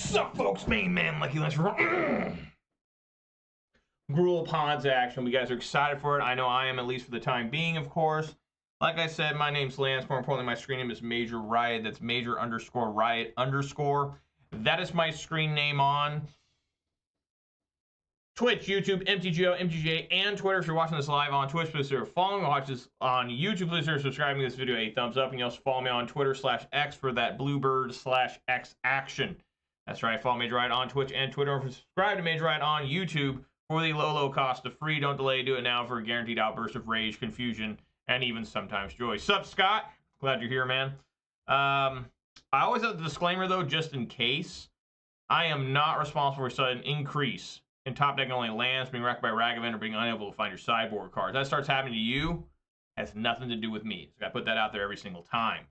What's up, folks? Main man Lucky Lance for Gruul Ponza action. We guys are excited for it. I know I am, at least for the time being, of course. Like I said, my name's Lance. More importantly, my screen name is Major Riot. That's Major_Riot_. That is my screen name on Twitch, YouTube, MTGO, MTGA, and Twitter. If you're watching this live on Twitch, please consider following. Watch this on YouTube, please consider subscribing to this video a thumbs up. And you also follow me on Twitter/X for that Bluebird/X action. That's right, follow Major Riot on Twitch and Twitter. Or subscribe to Major Riot on YouTube for the low cost of free. Don't delay, do it now for a guaranteed outburst of rage, confusion, and even sometimes joy. Sup, Scott? Glad you're here, man. I always have the disclaimer, though, just in case. I am not responsible for a sudden increase in top deck only lands, being wrecked by Ragavan, or being unable to find your sideboard cards. That starts happening to you, has nothing to do with me. So I put that out there every single time.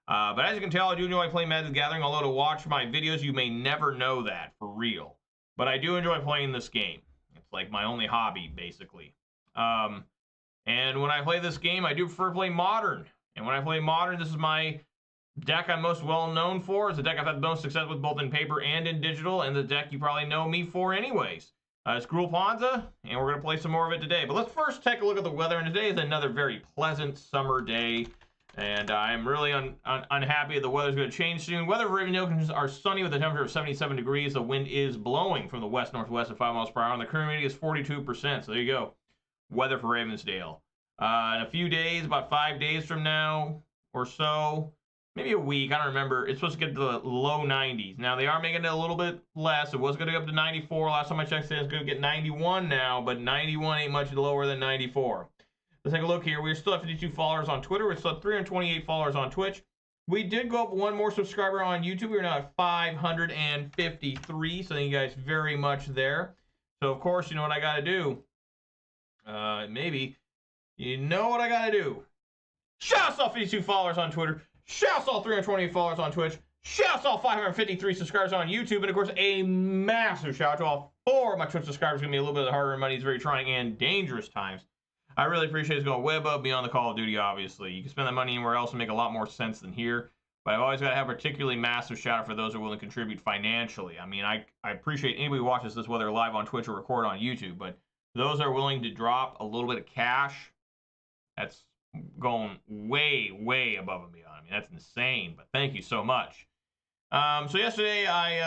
But as you can tell, I do enjoy playing Magic the Gathering. Although to watch my videos, you may never know that for real. But I do enjoy playing this game. It's like my only hobby, basically. And when I play this game, I do prefer to play Modern. And when I play Modern, this is my deck I'm most well known for. It's a deck I've had the most success with both in paper and in digital. And the deck you probably know me for anyways. It's Gruul Ponza, and we're going to play some more of it today. But let's first take a look at the weather. And today is another very pleasant summer day. And I'm really unhappy that the weather's going to change soon. Weather for Ravensdale conditions are sunny with a temperature of 77 degrees. The wind is blowing from the west-northwest at 5 miles per hour. And the current humidity is 42%. So there you go. Weather for Ravensdale. In a few days, about 5 days from now or so, maybe a week, I don't remember, it's supposed to get to the low 90s. Now, they are making it a little bit less. It was going to go up to 94. Last time I checked, it's going to get 91 now. But 91 ain't much lower than 94. Let's take a look here. We're still at 52 followers on Twitter. We're still at 328 followers on Twitch. We did go up one more subscriber on YouTube. We're now at 553. So thank you guys very much there. So, of course, you know what I got to do. Maybe. You know what I got to do. Shouts all 52 followers on Twitter. Shouts all 328 followers on Twitch. Shouts all 553 subscribers on YouTube. And, of course, a massive shout out to all 4 of my Twitch subscribers. It's going to be a little bit harder money. It's very trying and dangerous times. I really appreciate it's going way above beyond the Call of Duty, obviously. You can spend that money anywhere else and make a lot more sense than here. But I've always got to have a particularly massive shout out for those who are willing to contribute financially. I mean, I appreciate anybody who watches this, whether live on Twitch or record on YouTube. But those that are willing to drop a little bit of cash, that's going way above and beyond. I mean, that's insane. But thank you so much. So yesterday,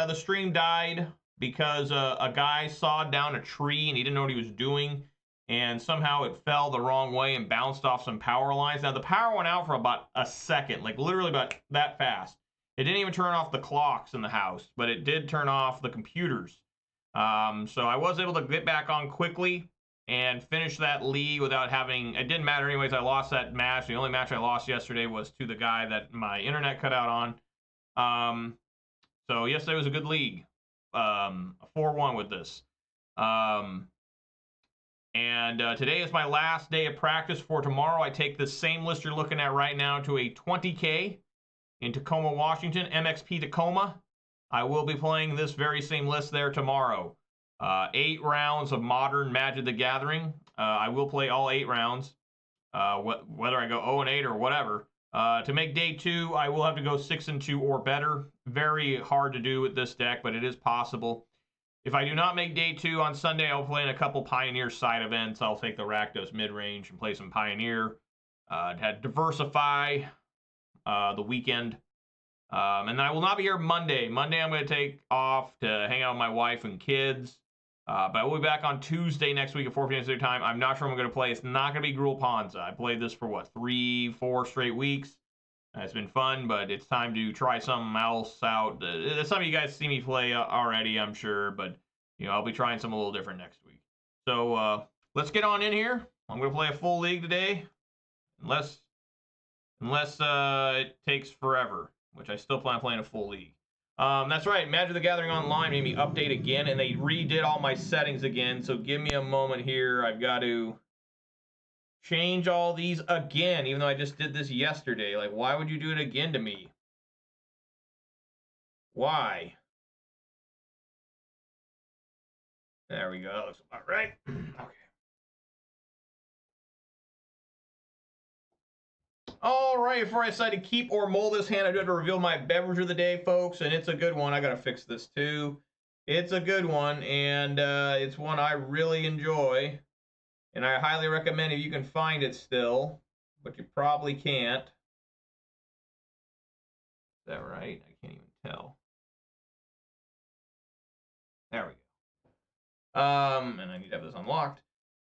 the stream died because a guy sawed down a tree and he didn't know what he was doing. And somehow it fell the wrong way and bounced off some power lines. Now, the power went out for about a second, like literally about that fast. It didn't even turn off the clocks in the house, but it did turn off the computers. So I was able to get back on quickly and finish that league without having... It didn't matter anyways. I lost that match. The only match I lost yesterday was to the guy that my internet cut out on. So yesterday was a good league. A 4-1 with this. And today is my last day of practice. For tomorrow, I take the same list you're looking at right now to a 20K in Tacoma, Washington, MXP Tacoma. I will be playing this very same list there tomorrow. 8 rounds of Modern Magic the Gathering. I will play all 8 rounds, whether I go 0-8 or whatever. To make day 2, I will have to go 6-2 or better. Very hard to do with this deck, but it is possible. If I do not make day 2 on Sunday, I'll play in a couple Pioneer side events. I'll take the Rakdos Midrange and play some Pioneer. To diversify the weekend. And then I will not be here Monday. Monday I'm going to take off to hang out with my wife and kids. But I will be back on Tuesday next week at 4 p.m. Standard Time. I'm not sure I'm going to play. It's not going to be Gruul Ponza. I played this for, 3-4 straight weeks. It's been fun, but it's time to try something else out. Some of you guys see me play already, I'm sure, but I'll be trying something a little different next week. So let's get on in here. I'm going to play a full league today, unless it takes forever, which I still plan on playing a full league. That's right, Magic the Gathering Online made me update again, and they redid all my settings again. So give me a moment here. I've got to change all these again, even though I just did this yesterday. Like, why would you do it again to me? Why? There we go. That looks about right. Okay. All right, before I decide to keep or mold this hand, I do have to reveal my beverage of the day, folks, and it's a good one. I gotta fix this too. It's a good one, and it's one I really enjoy, and I highly recommend if you can find it still, but you probably can't. Is that right? I can't even tell. There we go. And I need to have this unlocked.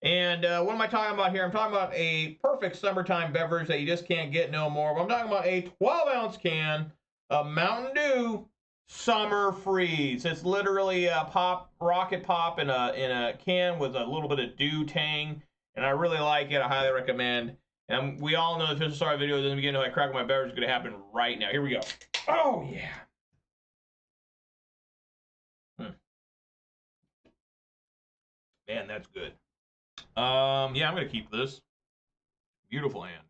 And what am I talking about here? I'm talking about a perfect summertime beverage that you just can't get no more. But I'm talking about a 12-ounce can of Mountain Dew Summer Freeze. It's literally a rocket pop in a can with a little bit of dew tang, and I really like it. I highly recommend. And we all know the official start video doesn't begin until I crack my beverage. Is going to happen right now. Here we go. Oh yeah. Man, that's good. Yeah, I'm gonna keep this. Beautiful hand.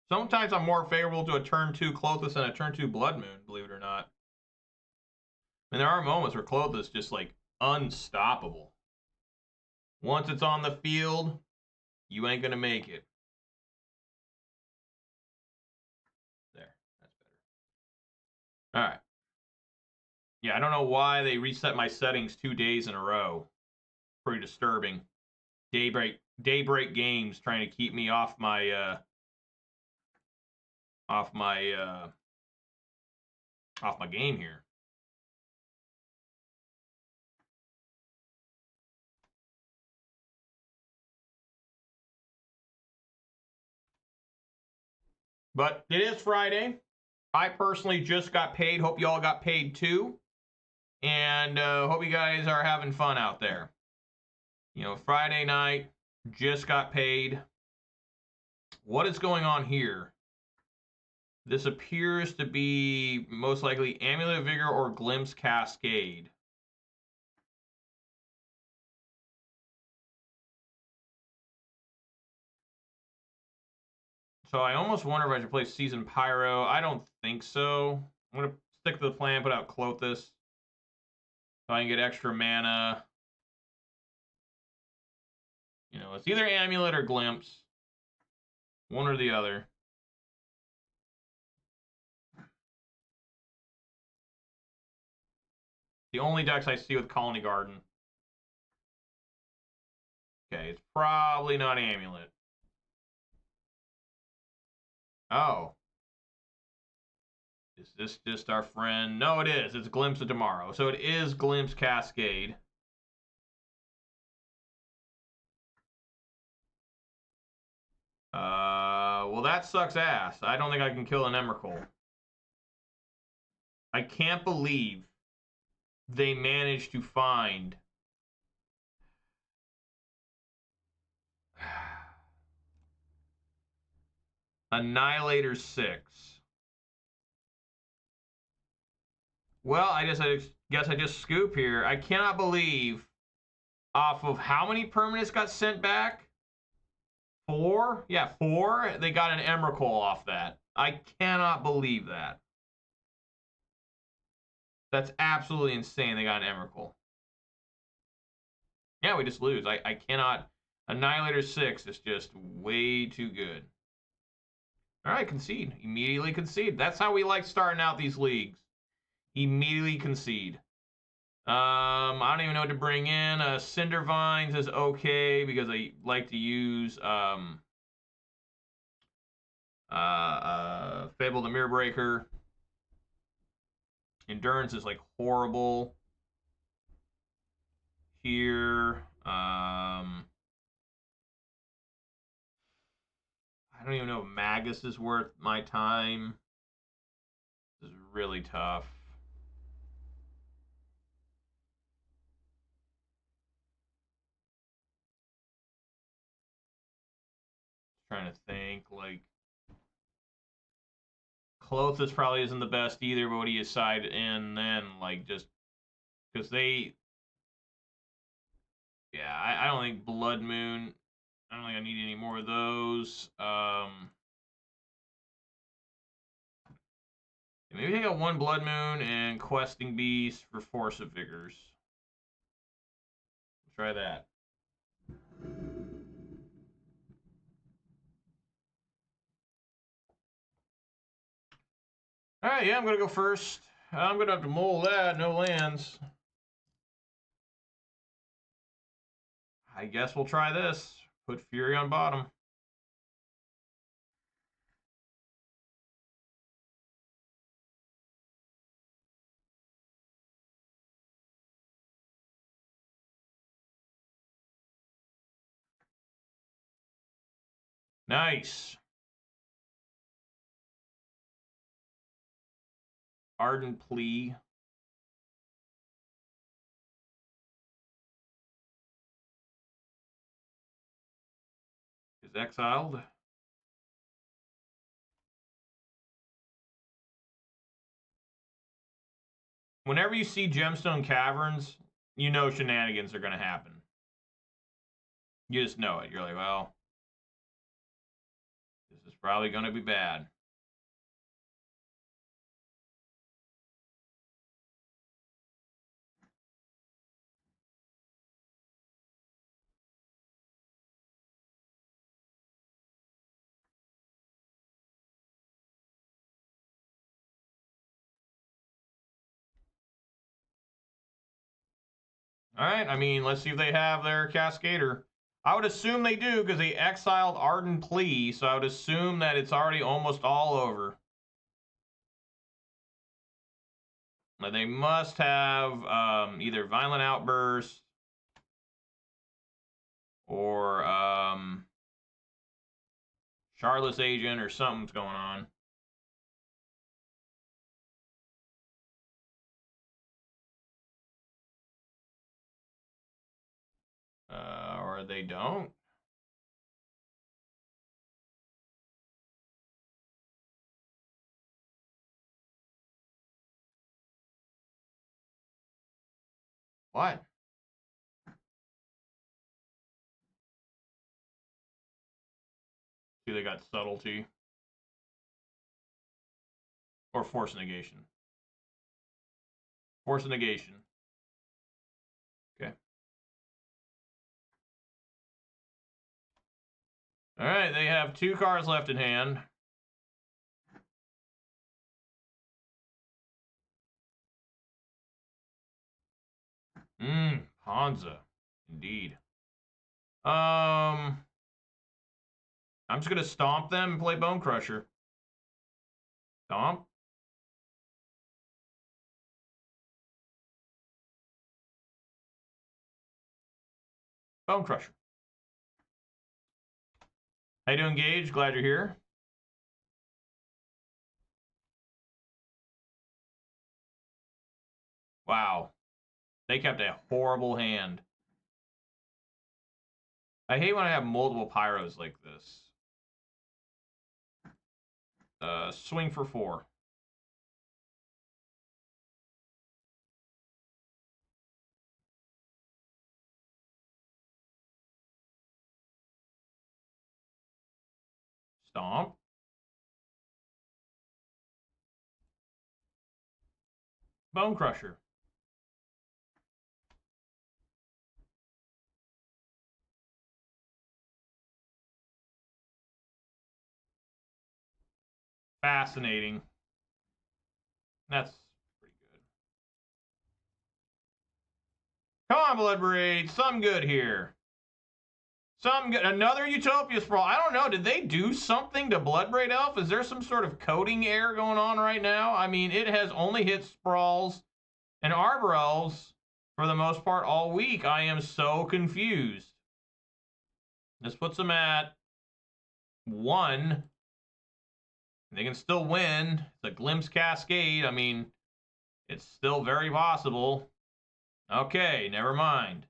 Sometimes I'm more favorable to a turn 2 Clothis than a turn 2 Blood Moon, believe it or not. And there are moments where Clothis just like unstoppable. Once it's on the field, you ain't gonna make it. There, that's better. All right. Yeah, I don't know why they reset my settings 2 days in a row. Pretty disturbing. Daybreak games trying to keep me off my off my game here. But it is Friday. I personally just got paid. Hope you all got paid too. And hope you guys are having fun out there. You know, Friday night, just got paid. What is going on here? This appears to be most likely Amulet of Vigor or Glimpse Cascade. So I almost wonder if I should play Season Pyro. I don't think so. I'm going to stick to the plan, put out Clothis. So I can get extra mana. You know, it's either Amulet or Glimpse. One or the other. The only decks I see with Colony Garden. Okay, it's probably not Amulet. Oh. Is this just our friend? No, it is. It's Glimpse of Tomorrow. So it is Glimpse Cascade. Well, that sucks ass. I don't think I can kill an Emrakul. I can't believe they managed to find Annihilator 6. Well, I guess I just scoop here. I cannot believe off of how many permanents got sent back? 4? Yeah, 4. They got an Emrakul off that. I cannot believe that. That's absolutely insane. They got an Emrakul. Yeah, we just lose. I cannot. Annihilator 6 is just way too good. All right, concede. Immediately concede. That's how we like starting out these leagues. Immediately concede. I don't even know what to bring in. Cinder Vines is okay because I like to use Fable the Mirror Breaker. Endurance is like horrible. Here, I don't even know if Magus is worth my time. This is really tough. Trying to think, like, Clothis probably isn't the best either, but what do you side in then? Like, just because they, yeah, I don't think Blood Moon, I don't think I need any more of those. Maybe take out 1 Blood Moon and Questing Beast for Force of Vigors. Try that. All right, yeah, I'm going to go first. I'm going to have to mull that. No lands. I guess we'll try this. Put Fury on bottom. Nice. Ardent Plea. Is exiled. Whenever you see Gemstone Caverns, you know shenanigans are going to happen. You just know it. You're like, well, this is probably going to be bad. All right, I mean, let's see if they have their Cascader. I would assume they do because they exiled Ardent Plea, so I would assume that it's already almost all over. But they must have either Violent Outburst or Charlotte's Agent or something's going on. Or they don't. What? See, they got Subtlety. Or Force Negation. Force Negation. Okay. All right, they have 2 cards left in hand. Ponza. Indeed. I'm just going to stomp them and play Bone Crusher. Stomp. Bone Crusher. How you doing, Gage? Glad you're here. Wow. They kept a horrible hand. I hate when I have multiple pyros like this. Swing for 4. Stomp. Bone Crusher. Fascinating. That's pretty good. Come on, Bloodbraid. Some good here. Some good. Another Utopia Sprawl. I don't know. Did they do something to Bloodbraid Elf? Is there some sort of coding error going on right now? I mean, it has only hit Sprawls and Arbor Elves for the most part all week. I am so confused. This puts them at 1. They can still win. It's a Glimpse Cascade. I mean, it's still very possible. Okay, never mind.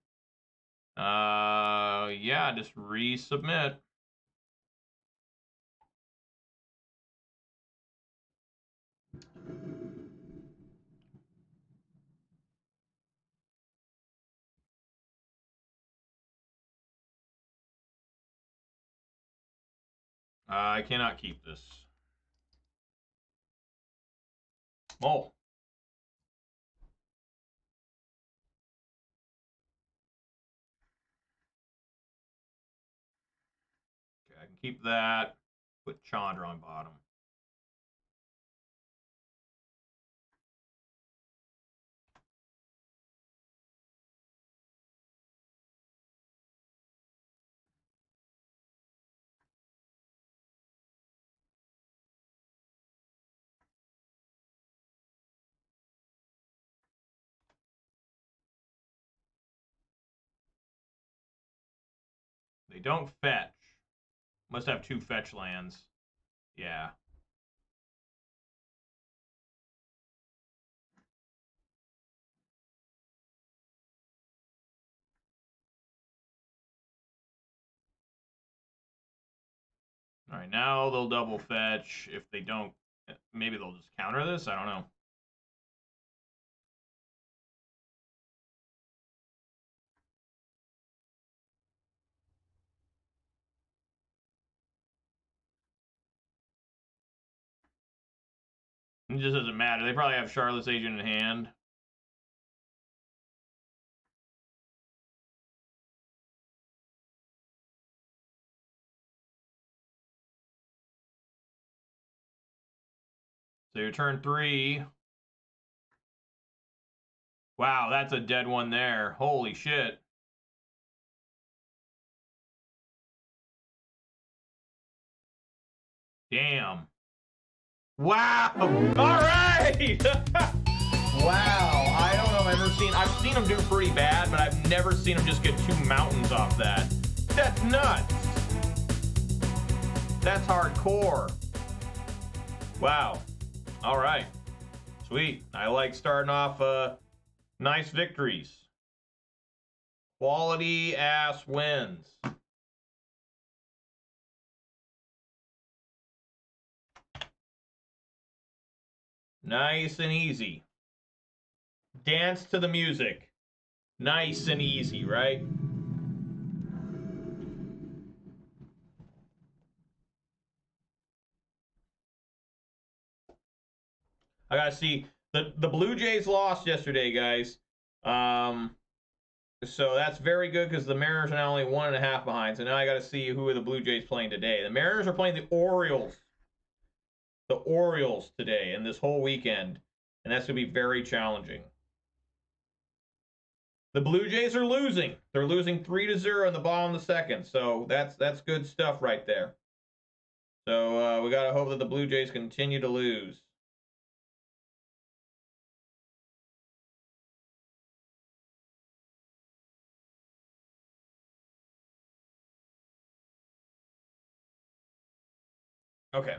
Yeah, just resubmit. I cannot keep this. Oh. Okay, I can keep that. Put Chandra on bottom. They don't fetch. Must have 2 fetch lands. Yeah. All right, now they'll double fetch. If they don't, maybe they'll just counter this. I don't know. It just doesn't matter. They probably have Charlotte's Agent in hand. So your turn 3. Wow, that's a dead one there. Holy shit. Damn. Wow. All right. Wow. I don't know if I've ever seen. I've seen him do pretty bad, but I've never seen him just get 2 mountains off that. That's nuts. That's hardcore. Wow. All right. Sweet. I like starting off nice victories. Quality ass wins. Nice and easy. Dance to the music. Nice and easy, right? I gotta see. The Blue Jays lost yesterday, guys. So that's very good because the Mariners are now only 1.5 behind. So now I gotta see who are the Blue Jays playing today. The Mariners are playing the Orioles. The Orioles today and this whole weekend. And that's gonna be very challenging. The Blue Jays are losing. They're losing 3-0 in the bottom of the second. So that's good stuff right there. So we gotta hope that the Blue Jays continue to lose. Okay.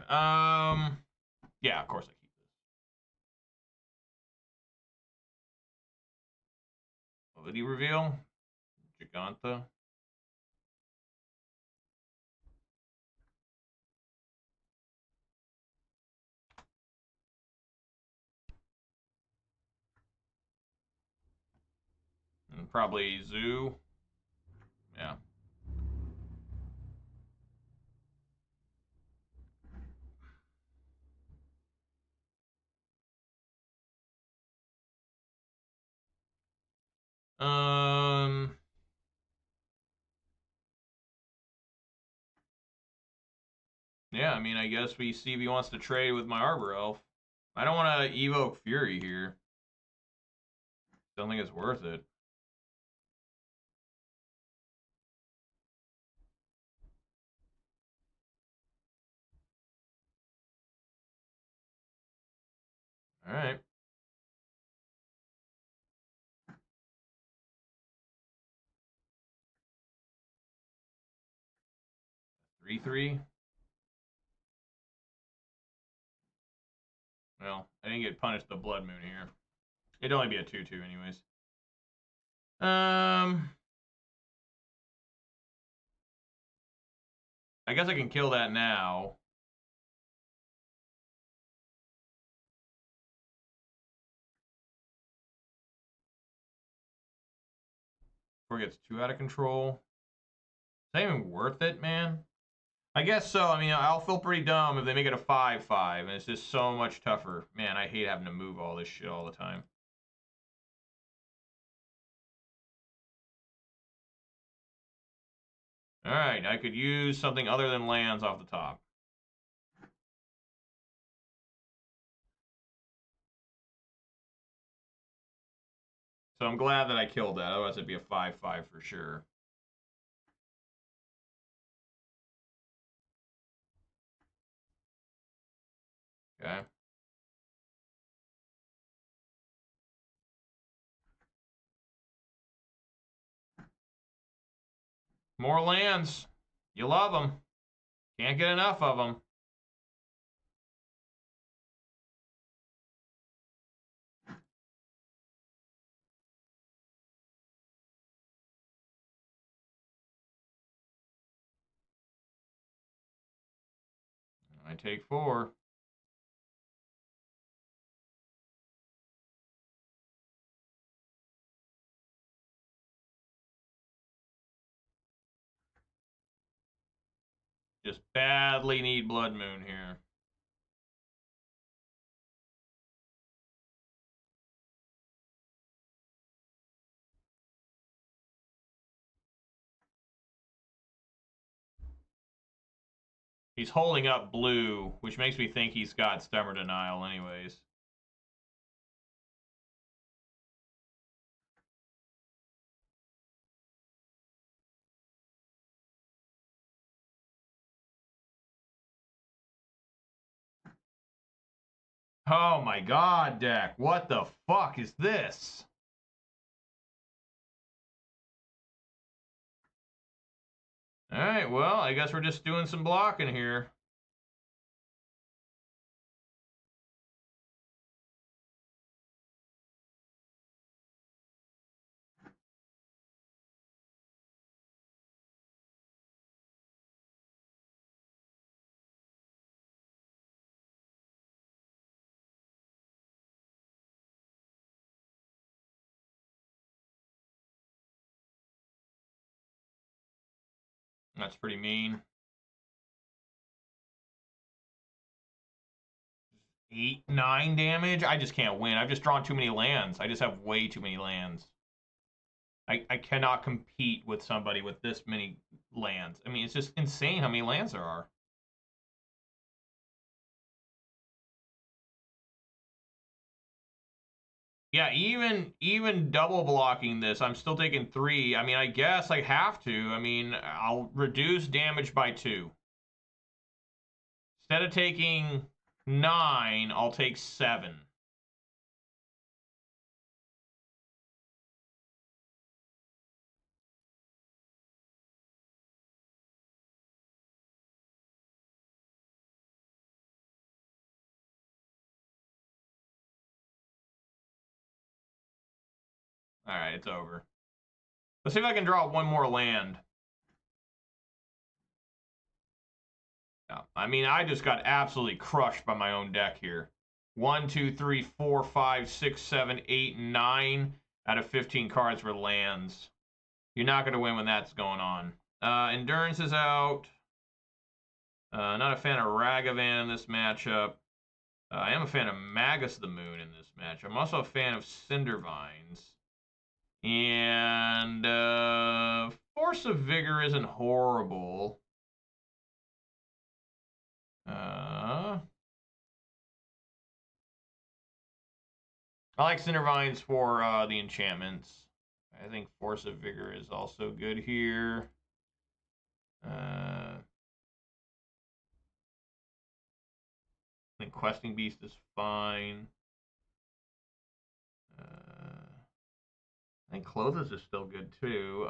Yeah, of course I keep this. Ability reveal. Giganta. And probably Zoo. Yeah. Yeah, I mean, I guess we see if he wants to trade with my Arbor Elf. I don't want to evoke Fury here. Don't think it's worth it. All right. 3/3. Well, I didn't get punished the Blood Moon here. It'd only be a 2/2 anyways. I guess I can kill that now. Before it gets too out of control. Is that even worth it, man? I guess so. I mean, I'll feel pretty dumb if they make it a 5/5, and it's just so much tougher. Man, I hate having to move all this shit all the time. All right, I could use something other than lands off the top. So I'm glad that I killed that. Otherwise, it'd be a 5/5 for sure. Okay. More lands. You love them. Can't get enough of them. I take 4. Just badly need Blood Moon here. He's holding up blue, which makes me think he's got Stemmer Denial anyways. Oh my god, deck. What the fuck is this? Alright, well, I guess we're just doing some blocking here. That's pretty mean. 8, 9 damage? I just can't win. I've just drawn too many lands. I just have way too many lands. I cannot compete with somebody with this many lands. I mean, it's just insane how many lands there are. Yeah, even double blocking this, I'm still taking 3. I mean, I guess I have to. I mean, I'll reduce damage by 2. Instead of taking 9, I'll take 7. All right, it's over. Let's see if I can draw one more land. Yeah, I mean, I just got absolutely crushed by my own deck here. 1, 2, 3, 4, 5, 6, 7, 8, 9 out of 15 cards were lands. You're not going to win when that's going on. Endurance is out. Not a fan of Ragavan in this matchup. I am a fan of Magus the Moon in this match. I'm also a fan of Cindervines. And Force of Vigor isn't horrible. I like Cindervines for the enchantments. I think Force of Vigor is also good here. I think Questing Beast is fine. I think Clothes is still good too.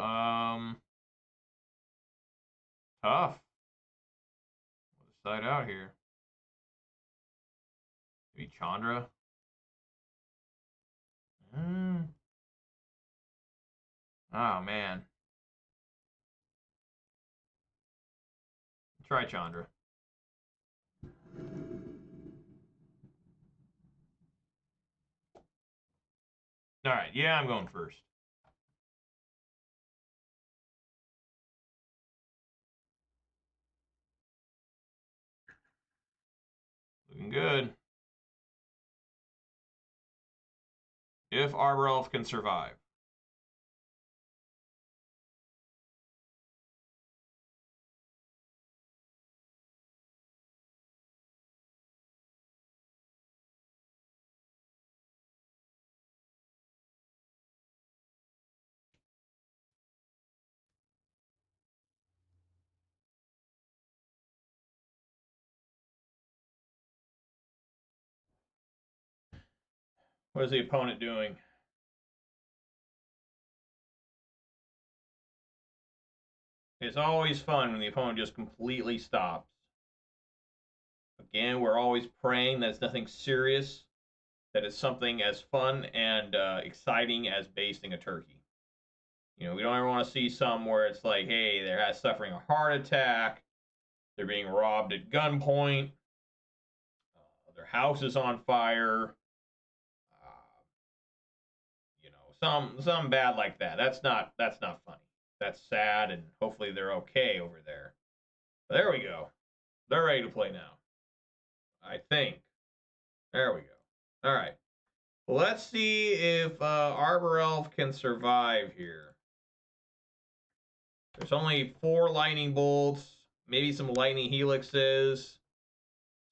Tough. We'll decide out here. Maybe Chandra. Oh man. Try Chandra. All right, yeah, I'm going first. Looking good. If Arbor Elf can survive. What is the opponent doing? I It's always fun when the opponent just completely stops. Again, we're always praying that it's nothing serious, that it's something as fun and exciting as basting a turkey. You know, we don't ever want to see some where it's like, hey, they're suffering a heart attack, they're being robbed at gunpoint, their house is on fire, you know, some bad like that. That's not funny. That's sad, and hopefully they're okay over there. But there we go. They're ready to play now, I think. There we go. All right. Let's see if Arbor Elf can survive here. There's only 4 lightning bolts, maybe some lightning helixes.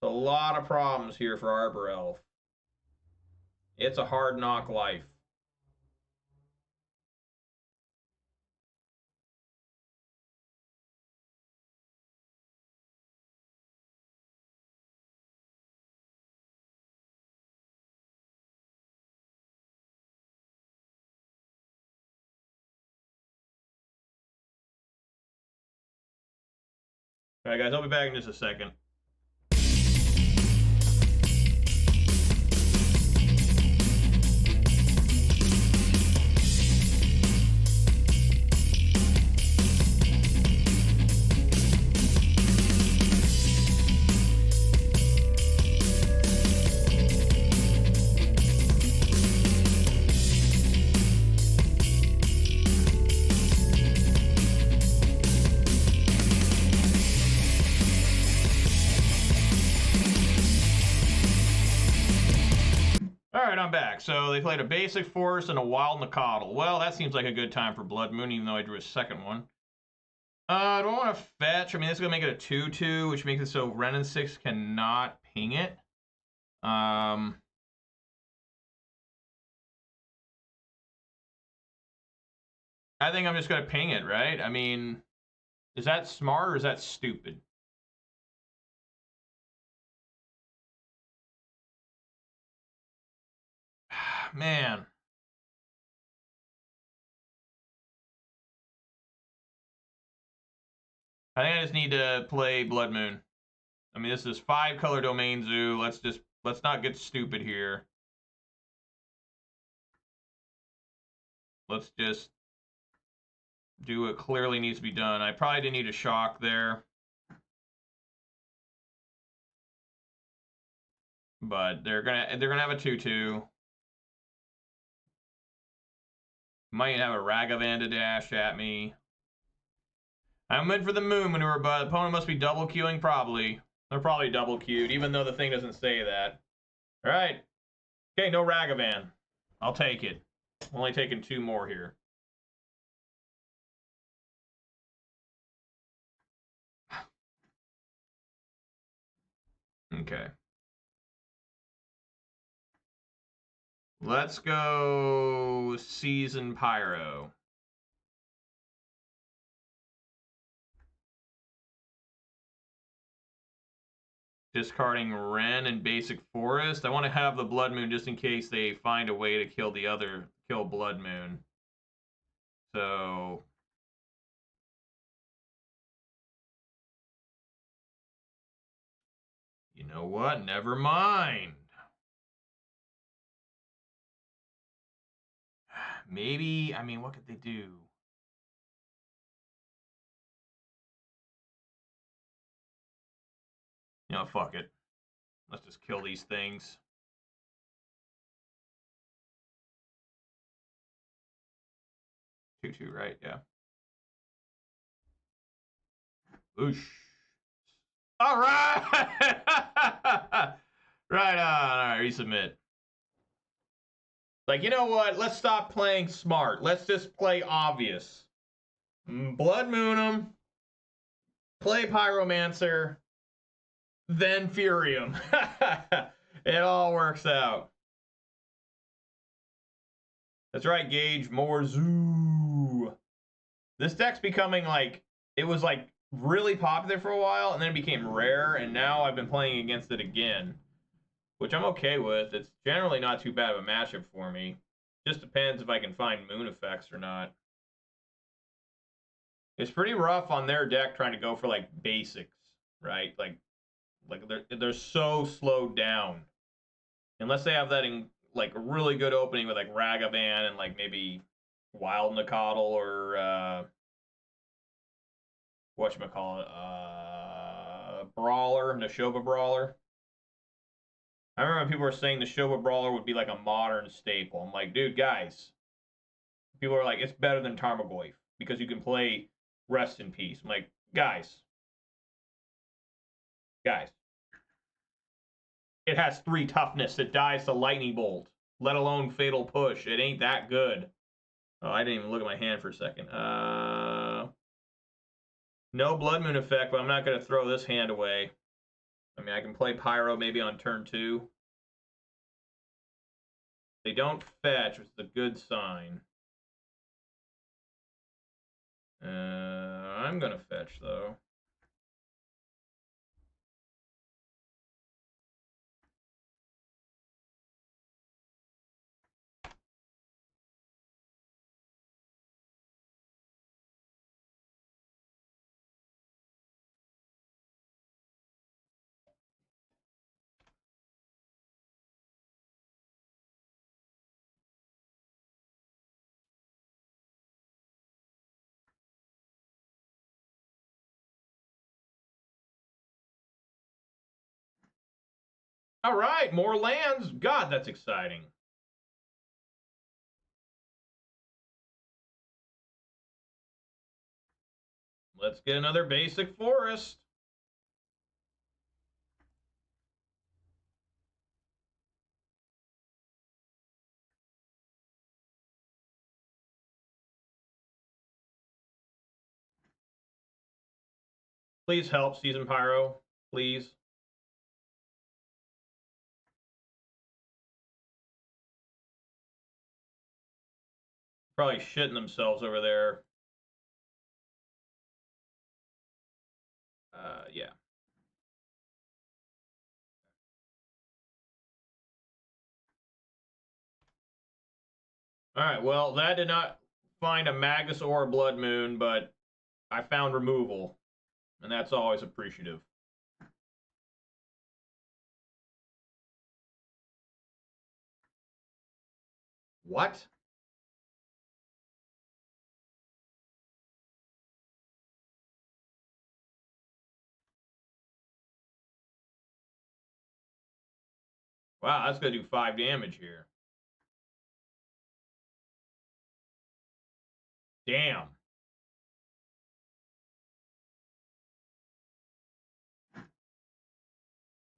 A lot of problems here for Arbor Elf. It's a hard knock life. All right, guys, I'll be back in just a second. Alright, I'm back. So they played a basic forest and a wild Nacatl. Well, that seems like a good time for Blood Moon, even though I drew a second one. Do I want to fetch? I mean, this is going to make it a 2-2, which makes it so Ren and 6 cannot ping it. I think I'm just going to ping it, right? I mean, is that smart or is that stupid? Man. I think I just need to play Blood Moon. I mean, this is 5-color domain zoo. Let's not get stupid here. Let's just do what clearly needs to be done. I probably didn't need a shock there. But they're gonna have a 2-2. Might have a Ragavan to dash at me. I'm in for the moon maneuver, but the opponent must be double queuing probably. They're probably double queued, even though the thing doesn't say that. Alright. Okay, no Ragavan. I'll take it. Only taking 2 more here. Okay. Let's go Season Pyro. Discarding Ren and Basic Forest. I want to have the Blood Moon just in case they find a way to kill Blood Moon. So you know what? Never mind. Maybe, I mean, what could they do? You know, fuck it. Let's just kill these things. Two, right? Yeah. Oosh. All right. Right on. All right, resubmit. Like, you know what? Let's stop playing smart. Let's just play obvious. Blood Moon 'em. Play Pyromancer. Then Furium. It all works out. That's right, Gage. More zoo. This deck's becoming like, it was like really popular for a while, and then it became rare, and now I've been playing against it again, which I'm okay with. It's generally not too bad of a matchup for me. Just depends if I can find moon effects or not. It's pretty rough on their deck trying to go for like basics, right? Like they're so slowed down. Unless they have that in like a really good opening with like Ragavan and like maybe Wild Nicottle or whatchamacallit, Brawler, Nashoba Brawler. I remember people were saying Nashoba Brawler would be like a modern staple. I'm like, dude, guys. People are like, it's better than Tarmogoyf because you can play Rest in Peace. I'm like, guys. It has 3 toughness. It dies to Lightning Bolt, let alone Fatal Push. It ain't that good. Oh, I didn't even look at my hand for a second. No Blood Moon effect, but I'm not going to throw this hand away. I mean, I can play Pyro maybe on turn 2. They don't fetch, which is a good sign. I'm going to fetch, though. All right, more lands. God, that's exciting. Let's get another basic forest. Please help, Season Pyro. Please. Probably shitting themselves over there. Yeah. All right, well, that did not find a Magus or a Blood Moon, but I found removal, and that's always appreciative. What? Wow, that's going to do 5 damage here. Damn.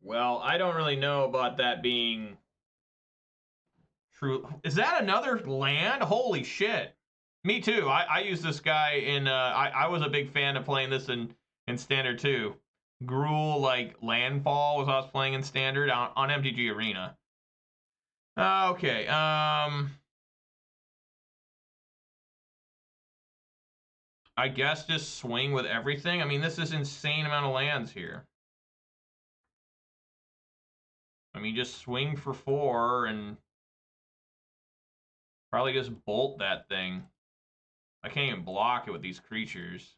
Well, I don't really know about that being true. Is that another land? Holy shit. Me too. I use this guy in, I was a big fan of playing this in Standard too. Gruul, like, Landfall was I was playing in Standard on MTG Arena. Okay, I guess just swing with everything. I mean, this is insane amount of lands here. I mean, just swing for 4 and probably just bolt that thing. I can't even block it with these creatures.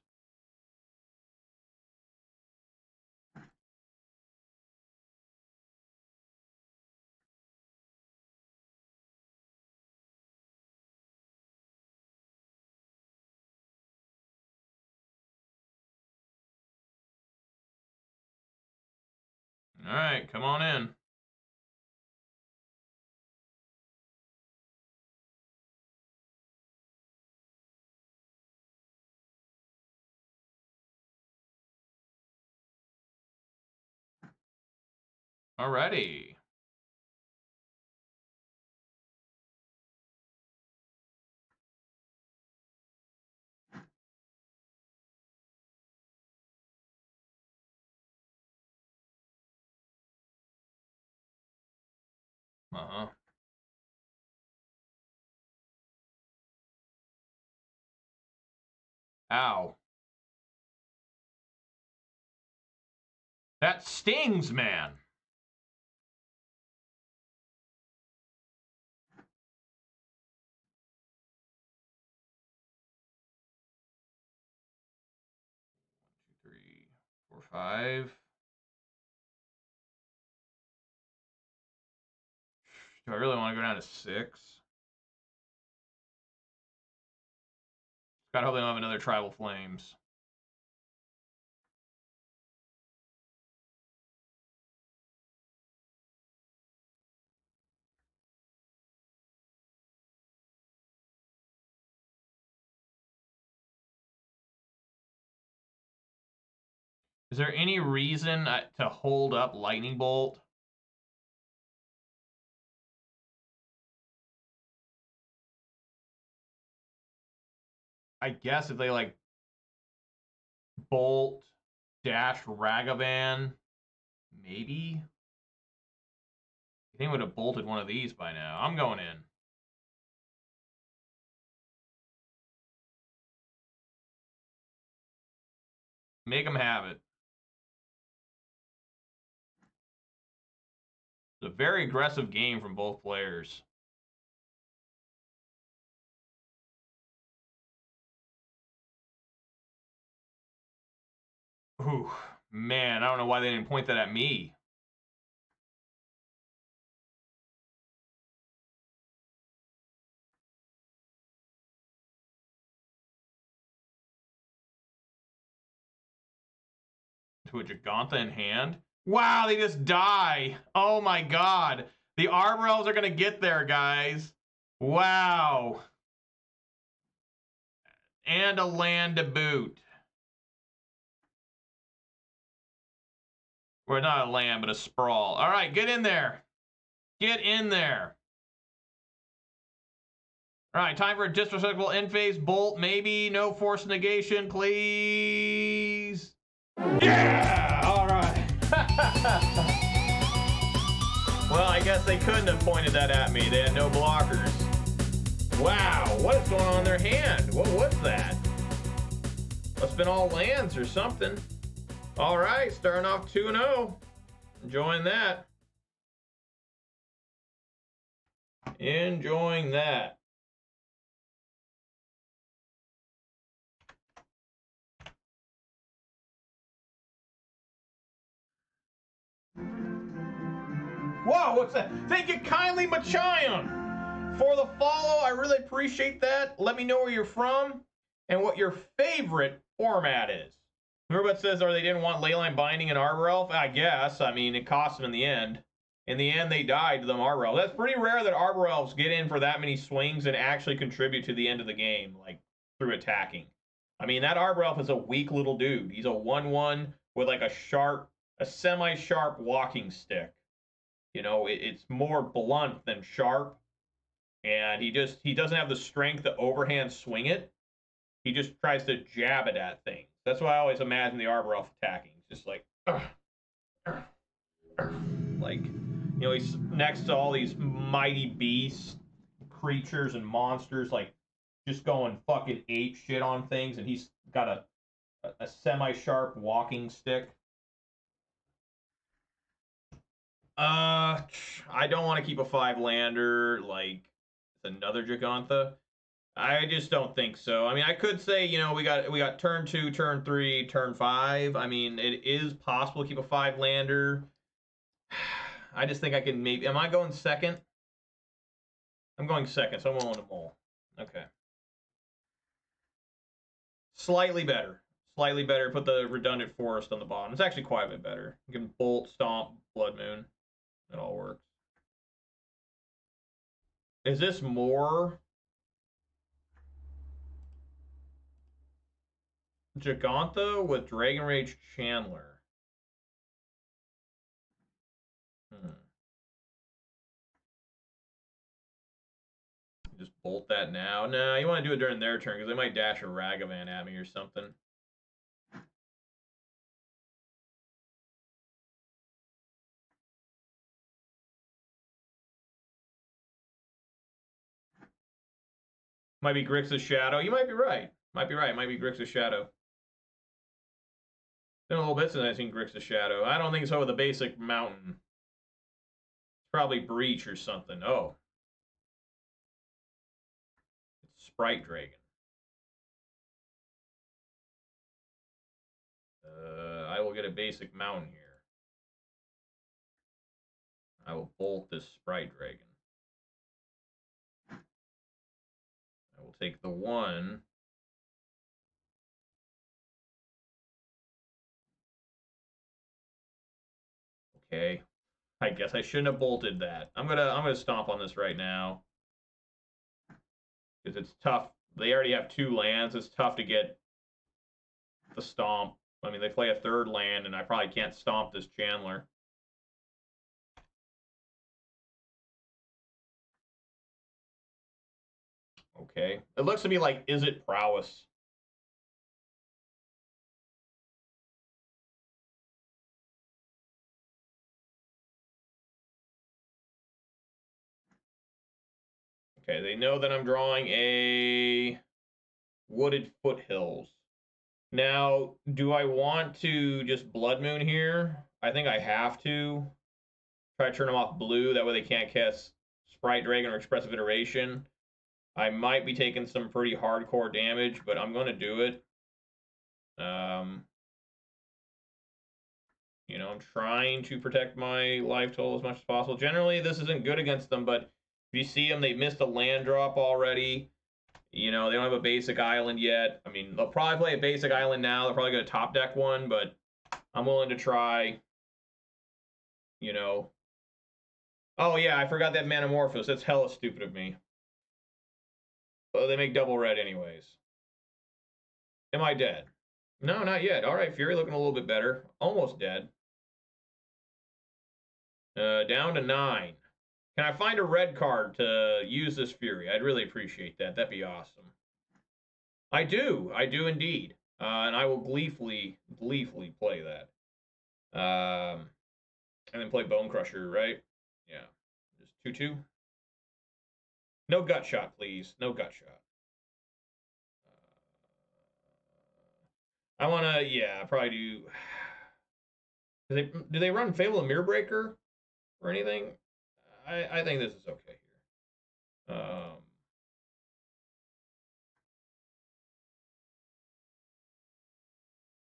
All right, come on in. Alrighty. Uh-huh. Ow. That stings, man. 5. Do I really want to go down to 6? God, I hope they don't have another Tribal Flames. Is there any reason to hold up Lightning Bolt? I guess if they like Bolt dash Ragavan, maybe. I think would have bolted one of these by now. I'm going in. Make them have it. It's a very aggressive game from both players. Ooh, man, I don't know why they didn't point that at me. To a Gigantha in hand. Wow, they just die. Oh my god. The Arbor Elves are going to get there, guys. Wow. And a land to boot. Well, not a land, but a sprawl. All right, get in there. Get in there. All right, time for a disrespectful end phase bolt. Maybe no force negation, please. Yeah! All right. Well, I guess they couldn't have pointed that at me. They had no blockers. Wow, what is going on in their hand? What was that? Must have been all lands or something. All right, starting off 2-0. Enjoying that. Enjoying that. Whoa, what's that? Thank you kindly, Machion, for the follow. I really appreciate that. Let me know where you're from and what your favorite format is. Everybody says, they didn't want Leyline Binding and Arbor Elf. I guess. I mean, it cost them in the end. In the end, they died to them Arbor Elves. That's pretty rare that Arbor Elves get in for that many swings and actually contribute to the end of the game, like through attacking. I mean, that Arbor Elf is a weak little dude. He's a 1/1 with like a semi-sharp walking stick. You know, it's more blunt than sharp. And he doesn't have the strength to overhand swing it. He just tries to jab it at things. That's why I always imagine the Arbor Elf attacking. It's just like, like, you know, he's next to all these mighty beasts, creatures, and monsters, like, just going fucking ape shit on things, and he's got a semi-sharp walking stick. I don't want to keep a 5-lander, like, another Gigantha. I just don't think so. I mean, I could say, you know, we got turn 2, turn 3, turn 5. I mean, it is possible to keep a 5-lander. I just think I can maybe... Am I going second? I'm going second, so I'm willing to mull. Okay. Slightly better. Slightly better. Put the redundant forest on the bottom. It's actually quite a bit better. You can bolt, stomp, blood moon. It all works. Is this more... Gigantha with Dragon Rage Chandler? Just bolt that now. No, you want to do it during their turn because they might dash a Ragavan at me or something. Might be Grixis Shadow. You might be right. Might be right. Might be Grixis Shadow. Been a little bit since I've seen Grixis Shadow. I don't think so with a basic mountain. It's probably Breach or something. Oh. It's Sprite Dragon. I will get a basic mountain here. I will bolt this Sprite Dragon. I will take the 1. Okay. I guess I shouldn't have bolted that. I'm gonna stomp on this right now. Because it's tough. They already have 2 lands. It's tough to get the stomp. I mean, they play a 3rd land, and I probably can't stomp this Chandler. Okay. It looks to me like Izzet prowess. Okay, they know that I'm drawing a Wooded Foothills. Now, do I want to just Blood Moon here? I think I have to. Try to turn them off blue, that way they can't cast Sprite Dragon or Expressive Iteration. I might be taking some pretty hardcore damage, but I'm going to do it. You know, I'm trying to protect my life total as much as possible. Generally, this isn't good against them, but if you see them, they missed a land drop already. You know, they don't have a basic island yet. I mean, they'll probably play a basic island now. They're probably going to top deck one, but I'm willing to try. You know. Oh, yeah, I forgot that Manamorphose. That's hella stupid of me. Oh, they make double red anyways. Am I dead? No, not yet. All right, Fury looking a little bit better. Almost dead. Down to 9. Can I find a red card to use this Fury? I'd really appreciate that. That'd be awesome. I do indeed. And I will gleefully play that. And then play Bone Crusher, right? Yeah. Just 2/2. No gut shot, please. No gut shot. I want to, yeah, probably do. Do they run Fable and Mirror Breaker or anything? I think this is okay here.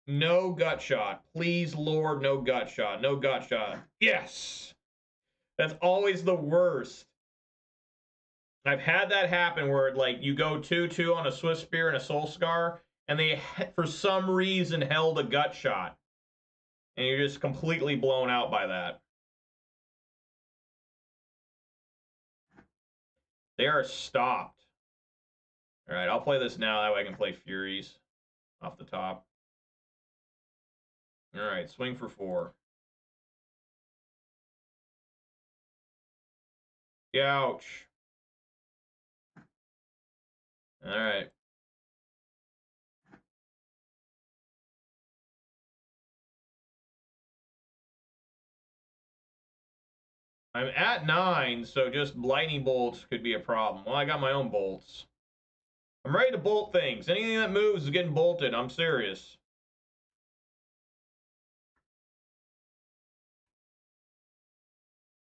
No gut shot. Please, Lord, no gut shot. No gut shot. Yes! That's always the worst. I've had that happen where, like, you go 2/2 on a Swift Spear and a Soul Scar, and they, for some reason, held a gut shot. And you're just completely blown out by that. They are stopped. All right, I'll play this now. That way I can play Furies off the top. All right, swing for 4. Ouch. All right. I'm at 9, so just lightning bolts could be a problem. Well, I got my own bolts. I'm ready to bolt things. Anything that moves is getting bolted. I'm serious.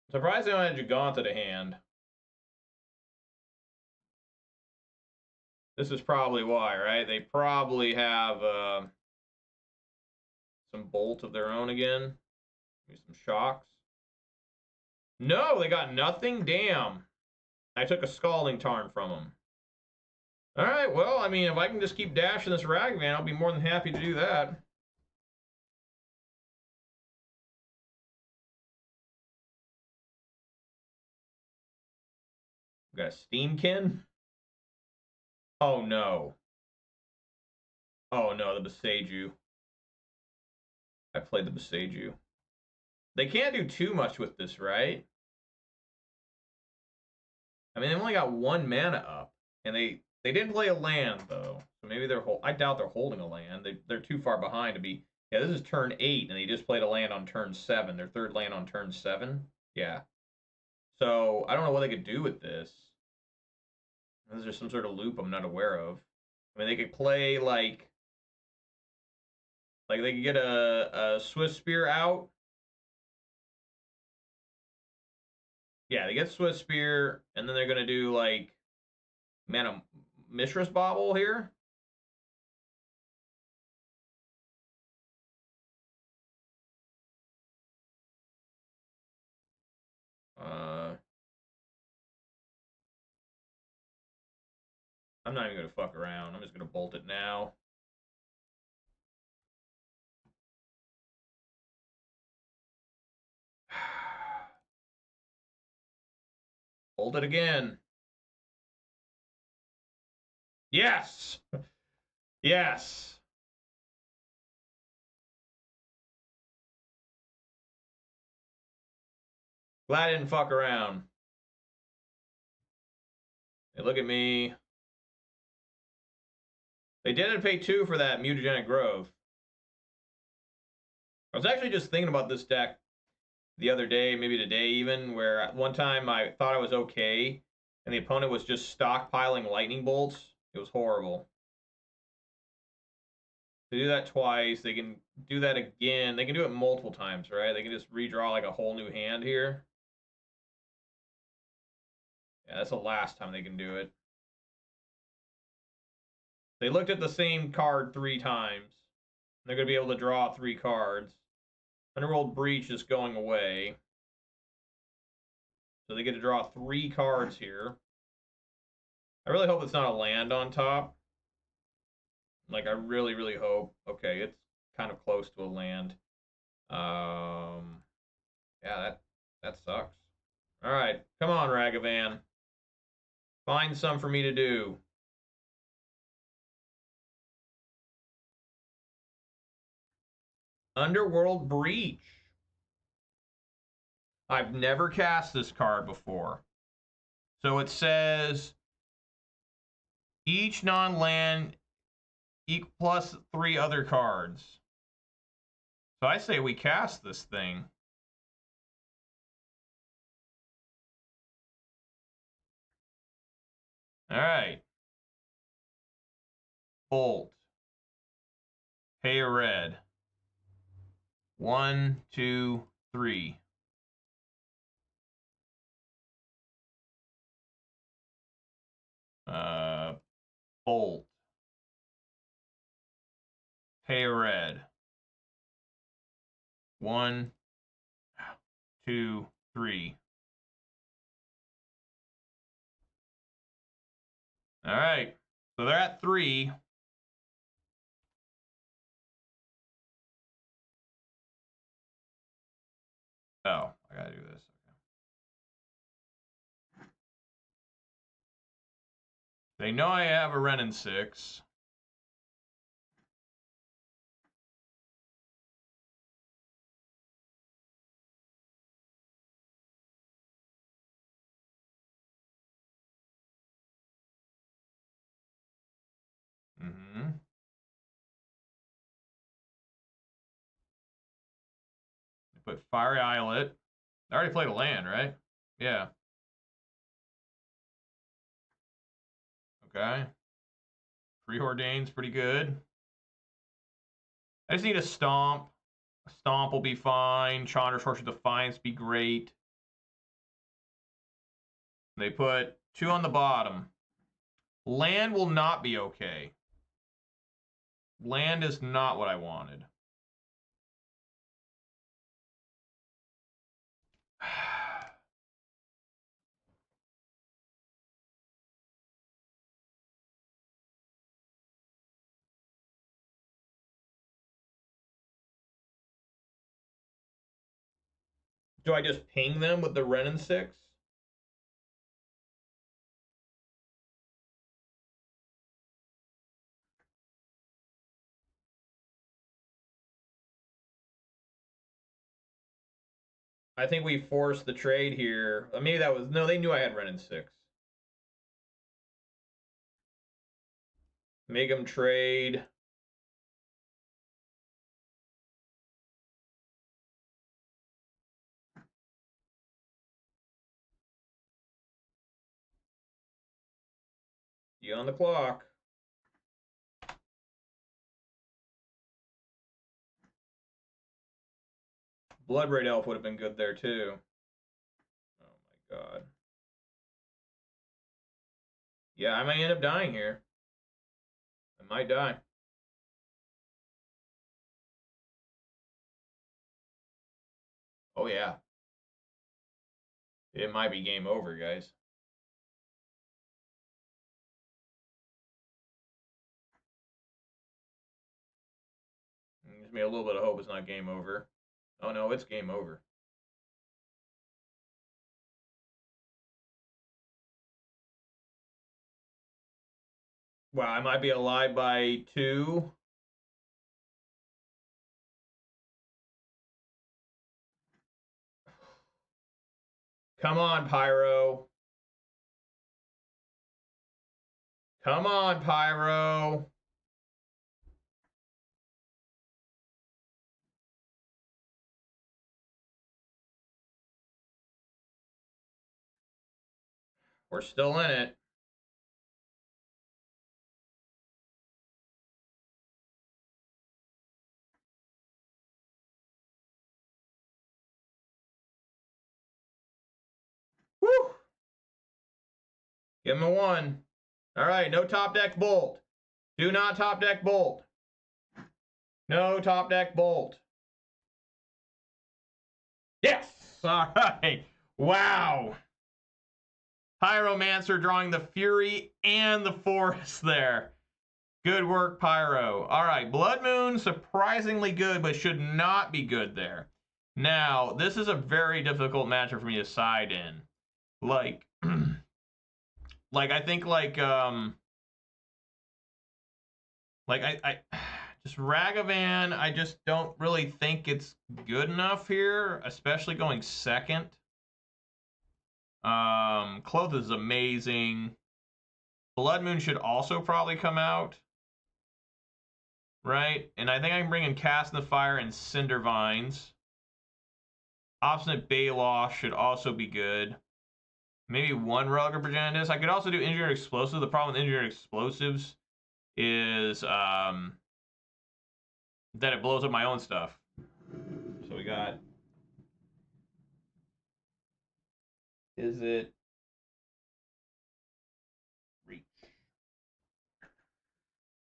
Surprised I don't have Giganta to hand. This is probably why, right? They probably have some bolt of their own again. Maybe some shocks. No, they got nothing? Damn. I took a Scalding Tarn from them. All right, well, I mean, if I can just keep dashing this Ragman, I'll be more than happy to do that. Got a Steamkin? Oh, no. Oh, no, the Boseiju. I played the Boseiju. They can't do too much with this, right? I mean, they've only got 1 mana up. And they didn't play a land, though. So maybe they're... I doubt they're holding a land. They're too far behind to be... Yeah, this is turn 8, and they just played a land on turn 7. Their 3rd land on turn 7? Yeah. So, I don't know what they could do with this. Is there some sort of loop I'm not aware of? I mean, they could play, like they could get a Swift Spear out. Yeah, they get Swift Spear, and then they're going to do, like, Mana Mistress Bauble here. I'm not even going to fuck around. I'm just going to bolt it now. Bolt it again. Yes! Yes! Glad I didn't fuck around. Hey, look at me. They did pay 2 for that mutagenic growth. I was actually just thinking about this deck the other day, maybe today even, where at one time I thought I was okay, and the opponent was just stockpiling lightning bolts. It was horrible. They do that twice. They can do that again. They can do it multiple times, right? They can just redraw like a whole new hand here. Yeah, that's the last time they can do it. They looked at the same card 3 times. They're going to be able to draw 3 cards. Underworld Breach is going away. So they get to draw 3 cards here. I really hope it's not a land on top. Like, I really, really hope. Okay, it's kind of close to a land. Yeah, that sucks. All right, come on, Ragavan. Find some for me to do. Underworld Breach. I've never cast this card before. So it says each non-land plus 3 other cards. So I say we cast this thing. All right. Bolt. Pay a red. 1, 2, 3. Bolt. Pay a red. 1, 2, 3. All right. So they're at 3. Oh, I gotta do this. Okay. They know I have a Renin 6. Mm-hmm. Put Fiery Islet. I already played a land, right? Yeah. Okay. Preordained's pretty good. I just need a Stomp. A Stomp will be fine. Chandra's Horse of Defiance be great. They put 2 on the bottom. Land will not be okay. Land is not what I wanted. Do I just ping them with the Renin 6? I think we forced the trade here. Maybe that was... No, they knew I had Renin 6. Make them trade. You on the clock. Bloodbraid Elf would have been good there, too. Oh, my God. Yeah, I might end up dying here. I might die. Oh, yeah. It might be game over, guys. Gives me a little bit of hope it's not game over. Oh no, it's game over. Wow, I might be alive by 2. Come on, Pyro. Come on, Pyro. We're still in it. Woo! Give him a 1. All right, no top deck bolt. Do not top deck bolt. No top deck bolt. Yes! All right. Wow. Pyromancer drawing the Fury and the Forest there. Good work, Pyro. All right, Blood Moon, surprisingly good, but should not be good there. Now, this is a very difficult matchup for me to side in. Like, I think, I just Ragavan, I just don't really think it's good enough here, especially going second. Cloth is amazing. Blood Moon should also probably come out. Right? And I think I can bring in Cast in the Fire and Cinder Vines. Obstinate Baloth should also be good. Maybe 1 Relic of Progenitus. I could also do Engineered Explosives. The problem with Engineered Explosives is that it blows up my own stuff. So we got... Izzet? Reach.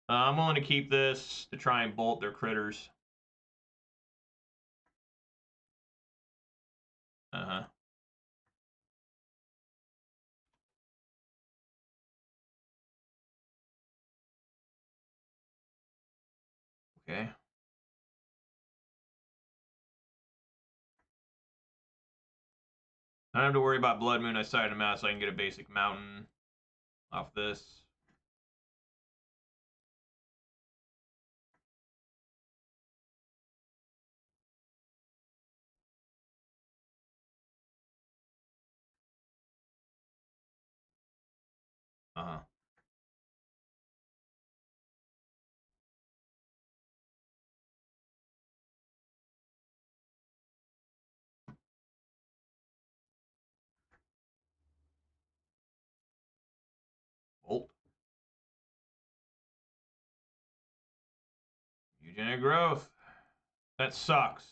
I'm willing to keep this to try and bolt their critters. Uh-huh. Okay. I don't have to worry about Blood Moon. I sided him out so I can get a basic mountain off this. Uh-huh. Bolt. Eugenic growth. That sucks.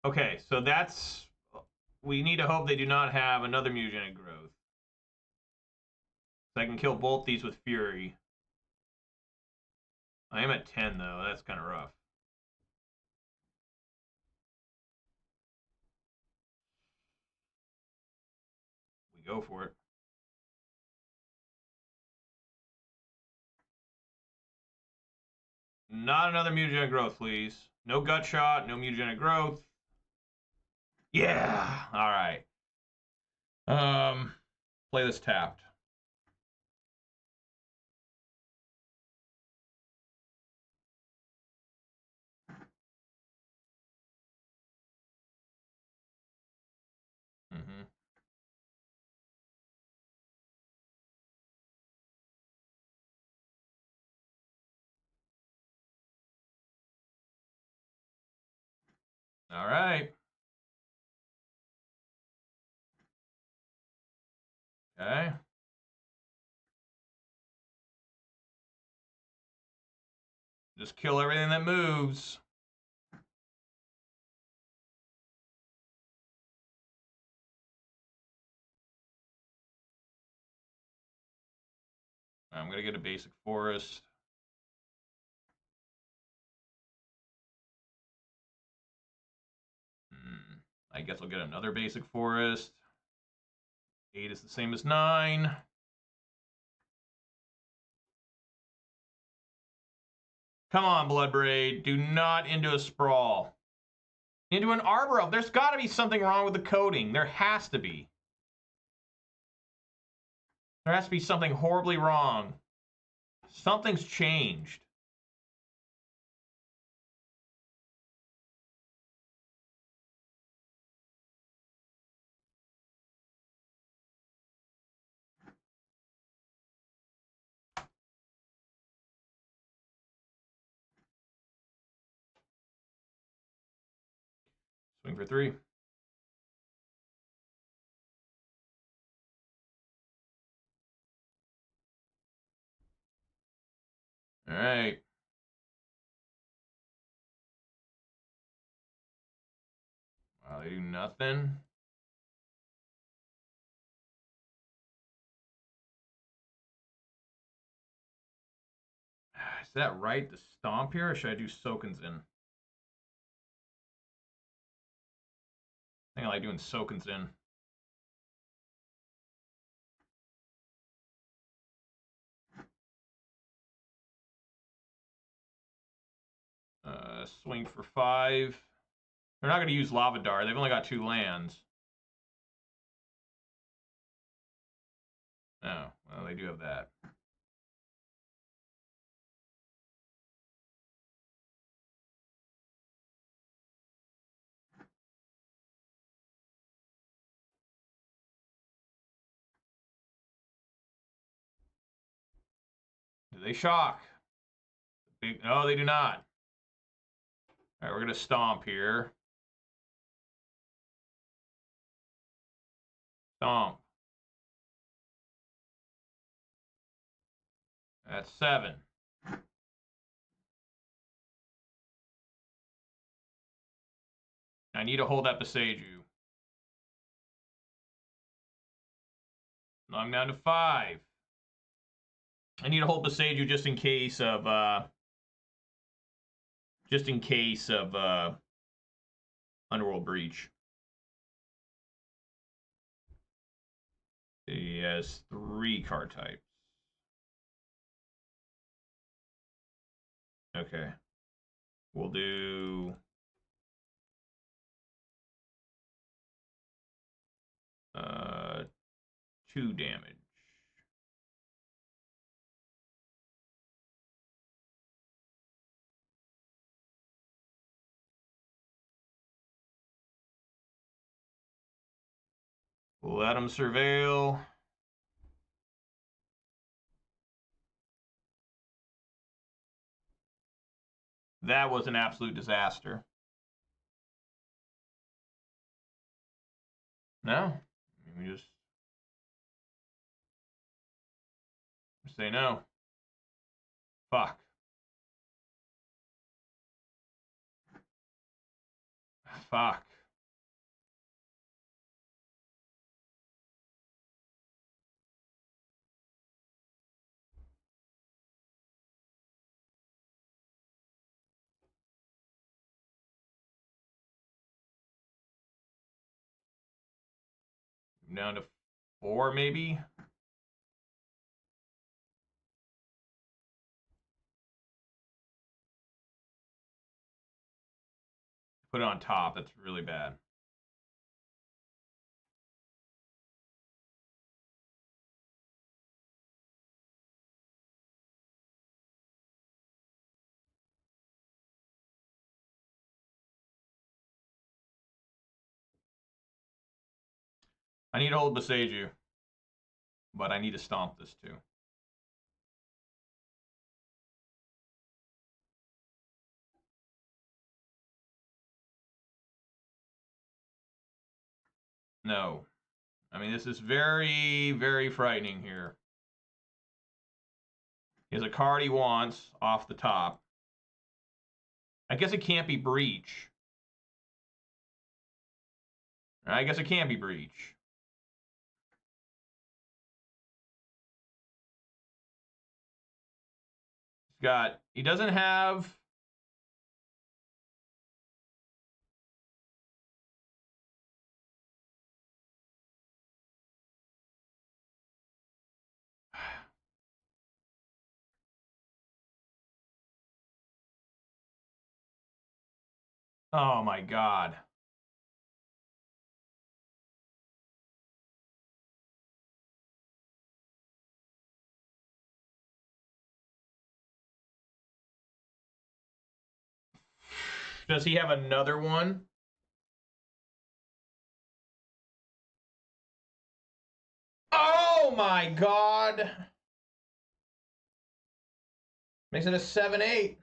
Okay, so that's... We need to hope they do not have another mutagenic growth. So I can kill both these with Fury. I am at 10, though. That's kind of rough. We go for it. Not another mutagenic growth, please. No gut shot, no mutagenic growth. Yeah! Alright. Play this tapped. Mm-hmm. Alright. Okay. Just kill everything that moves. I'm going to get a basic forest. I guess I'll get another basic forest. 8 is the same as 9. Come on, Bloodbraid. Do not into a sprawl. Into an Arbor Elf. There's got to be something wrong with the coding. There has to be. There has to be something horribly wrong. Something's changed. Swing for 3. All right. Wow, they do nothing. Is that right? The stomp here, or should I do Soken's in? I think I like doing Soken's in. Swing for 5. They're not going to use Lavadar. They've only got 2 lands. Oh, well, they do have that. Do they shock? No, they do not. All right, we're going to stomp here. Stomp. That's 7. I need to hold that Besaju. I'm down to 5. I need to hold Besaju just in case of Underworld Breach. He has 3 card types. Okay. We'll do 2 damage. Let him surveil. That was an absolute disaster. No. We just say no. Fuck. Fuck. Down to 4, maybe. Put it on top. That's really bad. I need to hold Besaju, but I need to stomp this too. No. I mean, this is very, very frightening here. He has a card he wants off the top. I guess it can't be Breach. I guess it can be Breach. He doesn't have... Oh my God. Does he have another one? Oh my God. Makes it a 7-8.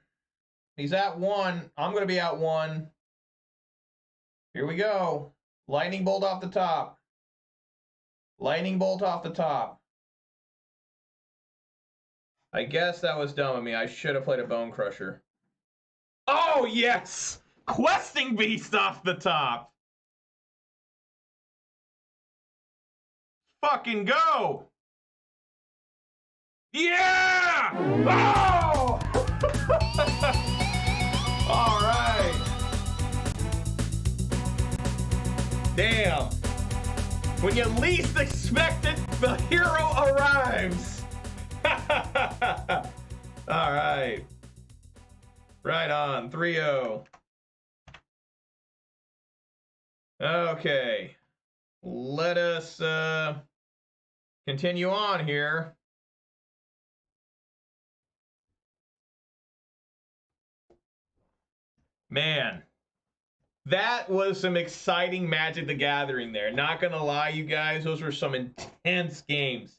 He's at 1. I'm going to be at 1. Here we go. Lightning bolt off the top. Lightning bolt off the top. I guess that was dumb of me. I should have played a Bone Crusher. Oh, yes! Questing Beast off the top. Fucking go! Yeah! Oh! All right. Damn. When you least expect it, the hero arrives. All right. Right on. 3-0. Okay. Let us continue on here. Man, that was some exciting Magic the Gathering there. Not gonna lie, you guys, those were some intense games.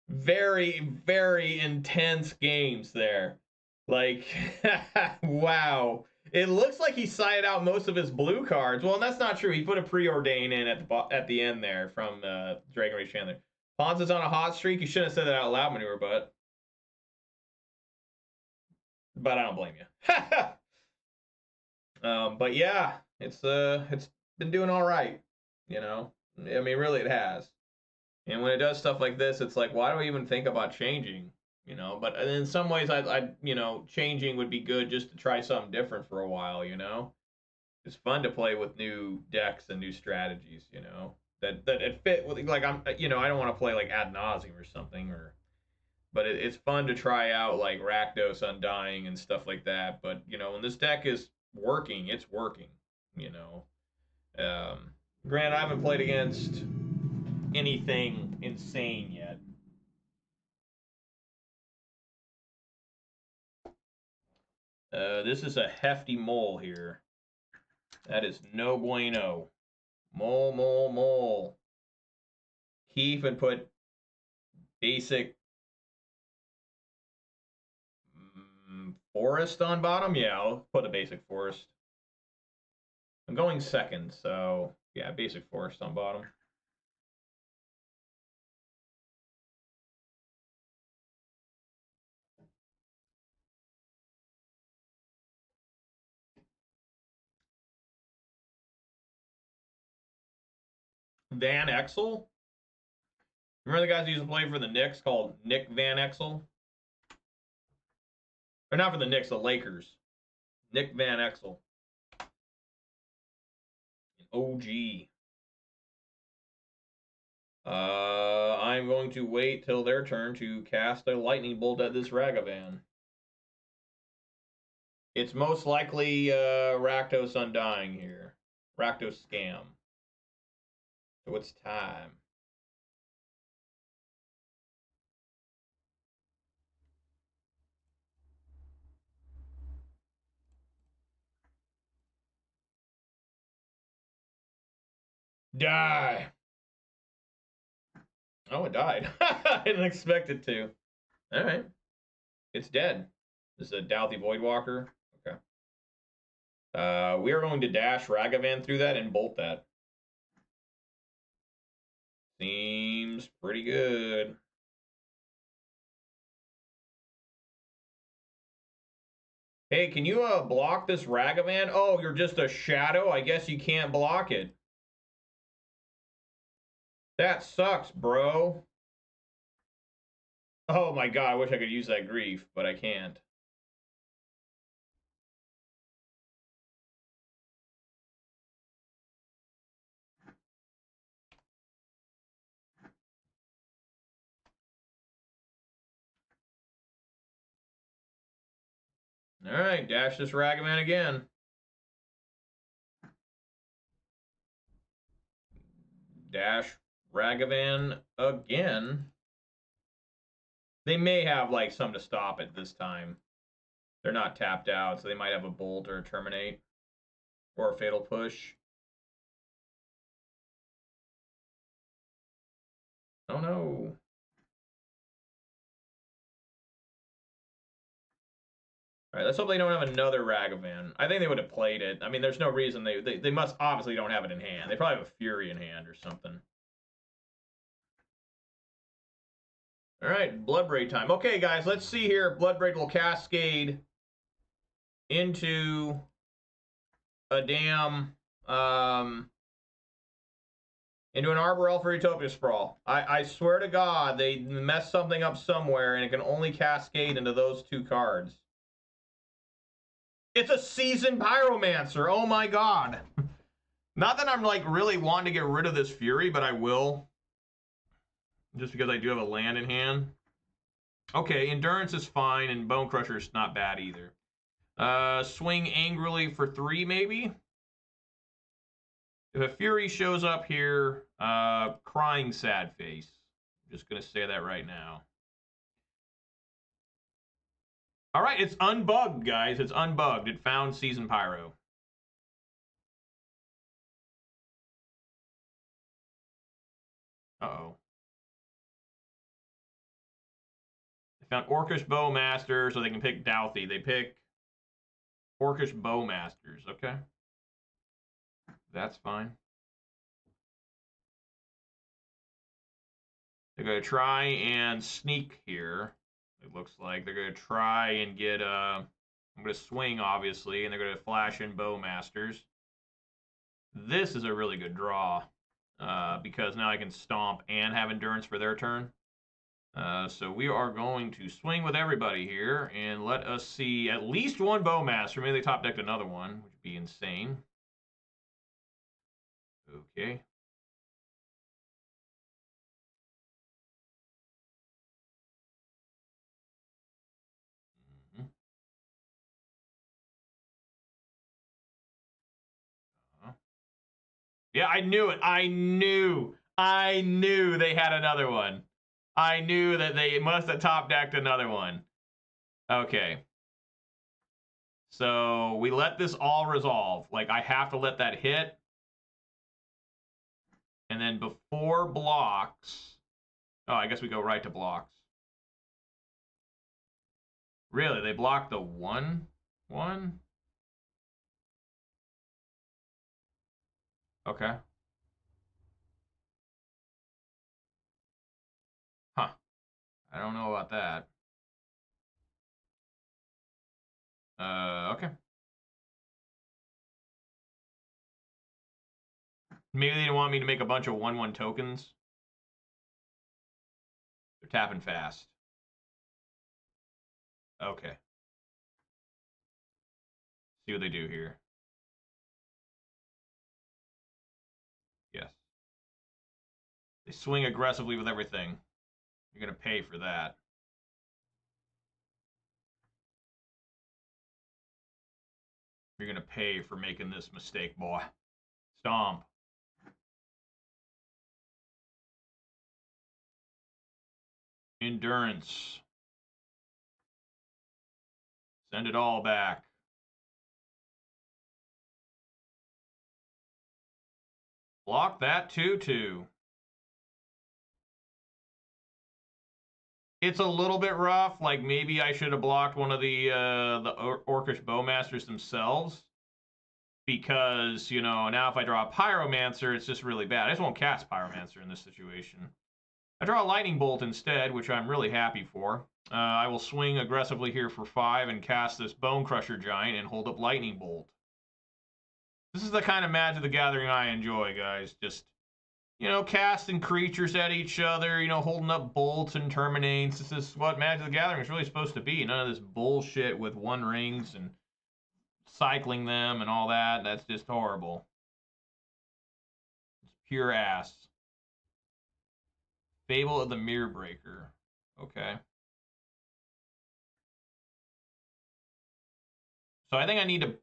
Very, very intense games there. Like, wow. It looks like he sided out most of his blue cards. Well, and that's not true. He put a Preordain in at the end there from Dragon Rage Chandler. Ponza's on a hot streak. You shouldn't have said that out loud, Manure, but I don't blame you. But yeah, it's been doing all right, you know. I mean, really, it has. And when it does stuff like this, it's like, why do I even think about changing? You know. But in some ways, I you know, changing would be good just to try something different for a while. You know, it's fun to play with new decks and new strategies. You know, that it fit with, like, I'm, you know, I don't want to play like Ad Nauseam or something, or. But it's fun to try out like Rakdos Undying and stuff like that. But you know, when this deck is working, it's working. You know, granted, I haven't played against anything insane yet. This is a hefty mole here. That is no bueno. Mole. Keep and put basic forest on bottom. Yeah, I'll put a basic forest. I'm going second, so yeah, basic forest on bottom. Van Exel? Remember the guys who used to play for the Knicks called Nick Van Exel? Or not for the Knicks, the Lakers. Nick Van Exel. OG. I'm going to wait till their turn to cast a lightning bolt at this Ragavan. It's most likely Rakdos Undying here. Rakdos Scam. So it's time. Die. Oh, it died. I didn't expect it to. All right. It's dead. This is a Douthie Voidwalker. Okay. We are going to dash Ragavan through that and bolt that. Seems pretty good. Hey, can you block this Ragavan? Oh, you're just a shadow? I guess you can't block it. That sucks, bro. Oh my god, I wish I could use that grief, but I can't. Alright, dash this Ragavan again. Dash Ragavan again. They may have, like, some to stop it this time. They're not tapped out, so they might have a Bolt or a Terminate. Or a Fatal Push. Oh no. Alright, let's hope they don't have another Ragavan. I think they would have played it. I mean, there's no reason they must obviously don't have it in hand. They probably have a Fury in hand or something. Alright, Bloodbraid time. Okay, guys, let's see here. Bloodbraid will Cascade into a damn into an Arbor Elf or Utopia Sprawl. I swear to God, they messed something up somewhere, and it can only cascade into those two cards. It's a Seasoned Pyromancer. Oh my God. Not that I'm like really wanting to get rid of this Fury, but I will. Just because I do have a land in hand. Okay, Endurance is fine, and Bone Crusher is not bad either. Swing Angrily for 3, maybe? If a Fury shows up here, crying sad face. I'm just going to say that right now. All right, it's unbugged, guys. It's unbugged. It found Seasoned Pyro. Uh-oh. They found Orcish Bowmaster, so they can pick Douthie. They pick Orcish Bowmasters. Okay. That's fine. They're going to try and sneak here. It looks like they're going to try and get I'm going to swing, obviously, and they're going to flash in Bowmasters. This is a really good draw because now I can stomp and have Endurance for their turn. So we are going to swing with everybody here and let us see at least one Bowmaster. Maybe they top decked another one, which would be insane. Okay. Yeah, I knew it. I knew they had another one. I knew that they must have top decked another one. Okay. So we let this all resolve. Like, I have to let that hit. And then before blocks. Oh, I guess we go right to blocks. Really? They blocked the 1/1? Okay. Huh. I don't know about that. Okay. Maybe they didn't want me to make a bunch of 1/1 tokens. They're tapping fast. Okay. See what they do here. Yes. They swing aggressively with everything. You're going to pay for that. You're going to pay for making this mistake, boy. Stomp. Endurance. Send it all back. Block that 2/2. It's a little bit rough. Like, maybe I should have blocked one of the Orcish Bowmasters themselves. Because, you know, now if I draw a Pyromancer, it's just really bad. I just won't cast Pyromancer in this situation. I draw a Lightning Bolt instead, which I'm really happy for. I will swing aggressively here for 5 and cast this Bone Crusher Giant and hold up Lightning Bolt. This is the kind of Magic the Gathering I enjoy, guys. Just, you know, casting creatures at each other, you know, holding up bolts and terminates. This is what Magic the Gathering is really supposed to be. None of this bullshit with one rings and cycling them and all that. That's just horrible. It's pure ass. Fable of the Mirror Breaker. Okay. So I think I need to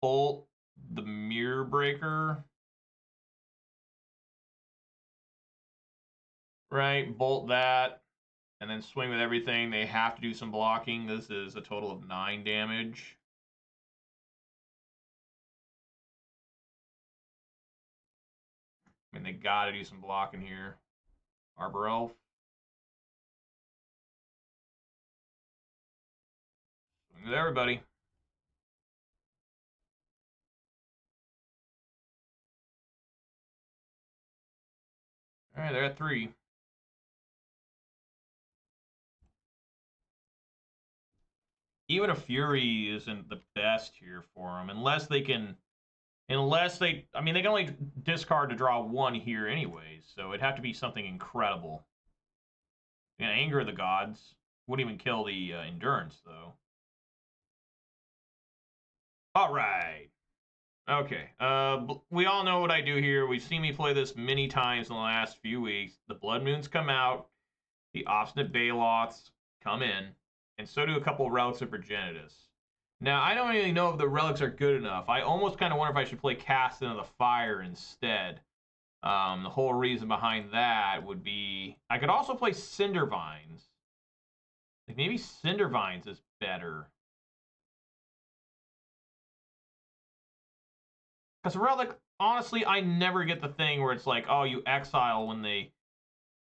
bolt the Mirror Breaker. Right, bolt that, and then swing with everything. They have to do some blocking. This is a total of 9 damage. I mean, they gotta do some blocking here. Arbor Elf. Swing with everybody. Alright, they're at 3. Even a Fury isn't the best here for them, unless they can, I mean, they can only discard to draw 1 here anyways, so it'd have to be something incredible. And Anger of the Gods wouldn't even kill the Endurance, though. All right. Okay. We all know what I do here. We've seen me play this many times in the last few weeks. The Blood Moons come out, the Obstinate Baloths come in, and so do a couple of Relics of Progenitus. Now, I don't really know if the Relics are good enough. I almost kind of wonder if I should play Cast into the Fire instead. The whole reason behind that would be I could also play Cindervines. Like maybe Cindervines is better. Because Relic, honestly, I never get the thing where it's like, oh, you exile when they...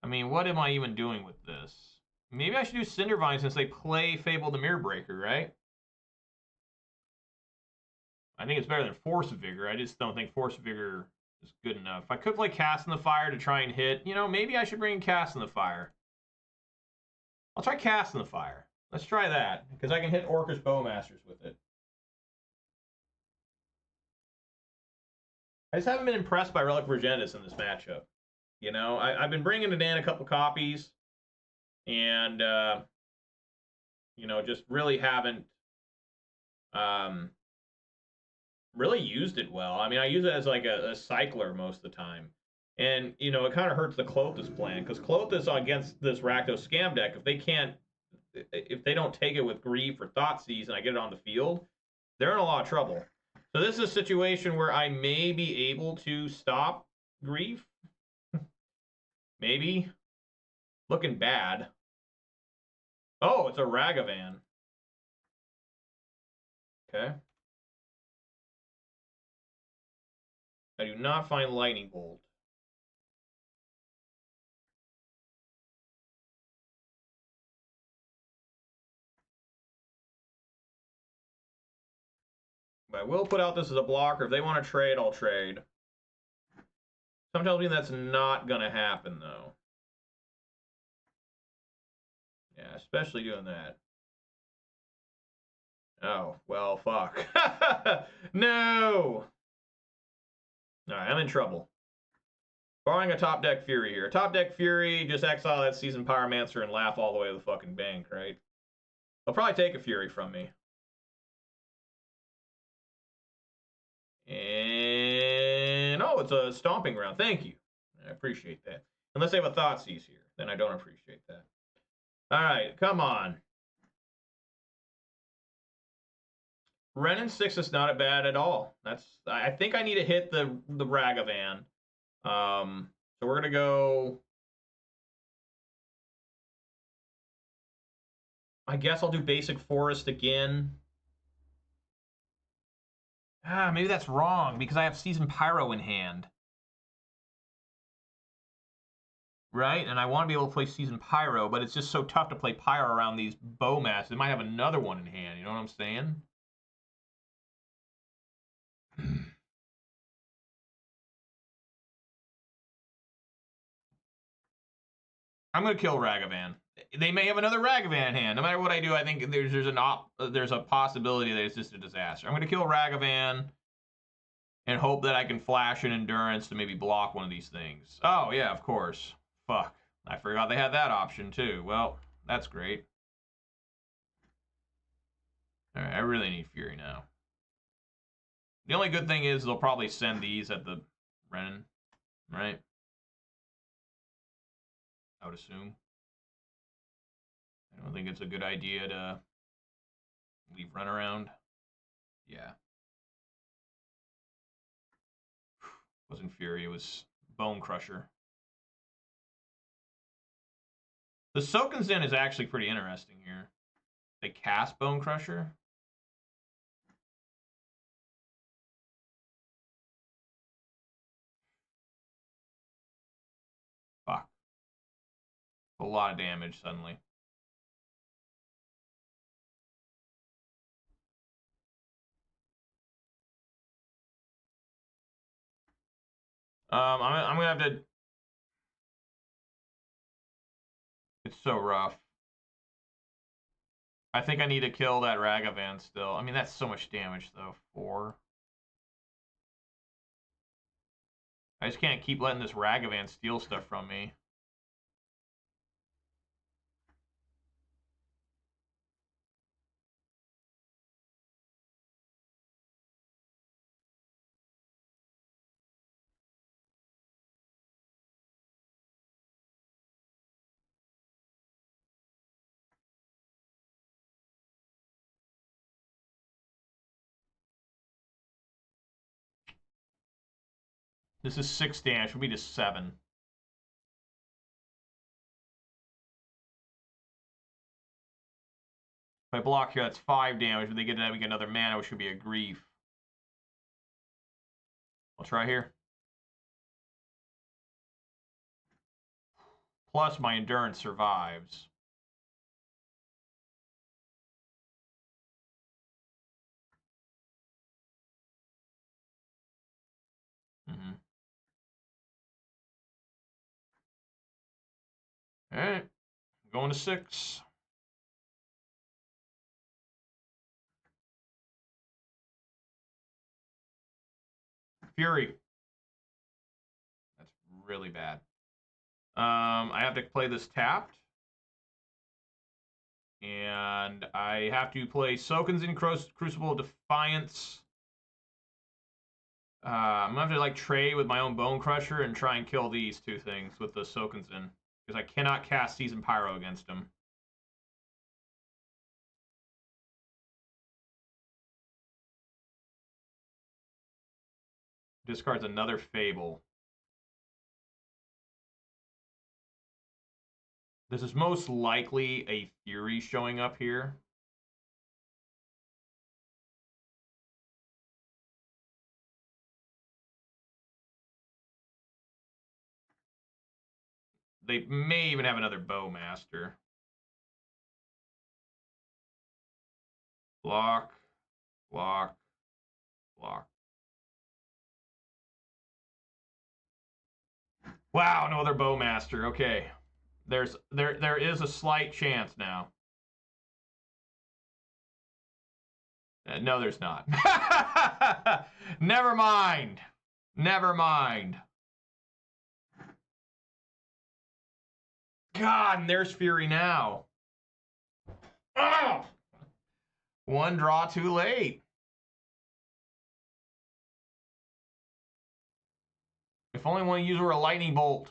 I mean, what am I even doing with this? Maybe I should do Cindervine since they play Fable the Mirror Breaker, right? I think it's better than Force Vigor. I just don't think Force Vigor is good enough. If I could play Cast in the Fire to try and hit, you know, maybe I should bring in Cast in the Fire. I'll try Cast in the Fire. Let's try that, because I can hit Orcish Bowmasters with it. I just haven't been impressed by Relic Progenitus in this matchup. You know, I've been bringing it in a couple copies, and, you know, just really haven't really used it well. I mean, I use it as like a cycler most of the time. And, you know, it kind of hurts the Klothys plan, because Klothys against this Rakdos scam deck, if they don't take it with Grief or Thoughtseize and I get it on the field, they're in a lot of trouble. So this is a situation where I may be able to stop Grief. Maybe. Looking bad. Oh, it's a Ragavan. Okay. I do not find Lightning Bolt. But I will put out this as a blocker. If they want to trade, I'll trade. Something tells me that's not going to happen, though. Yeah, especially doing that. Oh, well, fuck. No! Alright, I'm in trouble. Barring a top deck Fury here. Top deck Fury, just exile that Seasoned Pyromancer and laugh all the way to the fucking bank, right? They'll probably take a Fury from me. And, oh, it's a Stomping Ground. Thank you. I appreciate that. Unless they have a Thoughtseize here, then I don't appreciate that. All right, come on. Renin 6 is not bad at all. I think I need to hit the Ragavan. So we're gonna go. I guess I'll do Basic Forest again. Maybe that's wrong because I have Seasoned Pyro in hand. Right? And I want to be able to play Seasoned Pyro, but it's just so tough to play Pyro around these Bowmasters. They might have another one in hand, you know what I'm saying? I'm going to kill Ragavan. They may have another Ragavan in hand. No matter what I do, I think there's a possibility that it's just a disaster. I'm going to kill Ragavan. and hope that I can flash an endurance to maybe block one of these things. Oh, yeah, of course. Fuck. I forgot they had that option, too. Well, that's great. Alright, I really need Fury now. The only good thing is they'll probably send these at the Renin, right? I would assume. I don't think it's a good idea to leave run around. Yeah. Wasn't Fury, it was Bone Crusher. The Soken Zen is actually pretty interesting here. They cast Bone Crusher. Fuck. A lot of damage suddenly. I'm gonna have to. It's so rough. I think I need to kill that Ragavan still. I mean, that's so much damage though. 4. I just can't keep letting this Ragavan steal stuff from me. This is 6 damage. We'll be to 7. If I block here, that's 5 damage. But they get that, we get another mana, which should be a grief. I'll try here. Plus, my endurance survives. Mm-hmm. All right, going to 6. Fury. That's really bad. I have to play this tapped. And I have to play Soken's Crucible Defiance. I'm gonna have to like trade with my own Bone Crusher and try and kill these 2 things with the Soken's in. Because I cannot cast Season Pyro against him. Discards another Fable. This is most likely a Fury showing up here. They may even have another Bowmaster. Block, block, block. Wow, no other Bowmaster. Okay. There is a slight chance now. No, there's not. Never mind. Never mind. God, and there's Fury now. Oh! 1 draw too late. If only one user were a lightning bolt.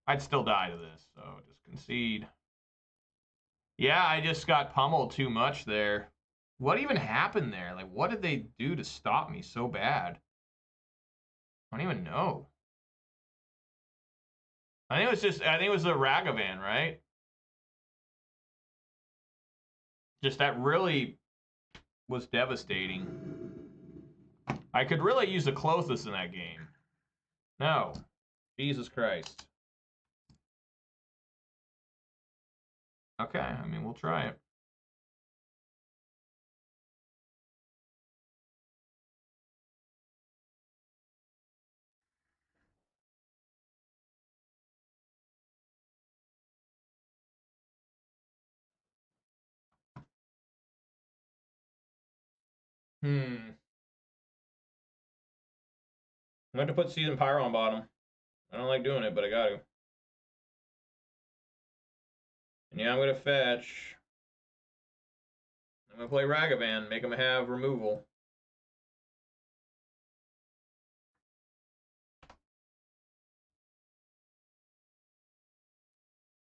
I'd still die to this, so just concede. Yeah, I just got pummeled too much there. What even happened there? Like, what did they do to stop me so bad? I don't even know. I think it was the Ragavan, right? Just that really was devastating. I could really use the closest in that game. No. Jesus Christ. Okay, I mean, we'll try it. I'm going to put Seasoned Pyro on bottom. I don't like doing it, but I got to. And yeah, I'm going to fetch. I'm going to play Ragavan, make him have removal.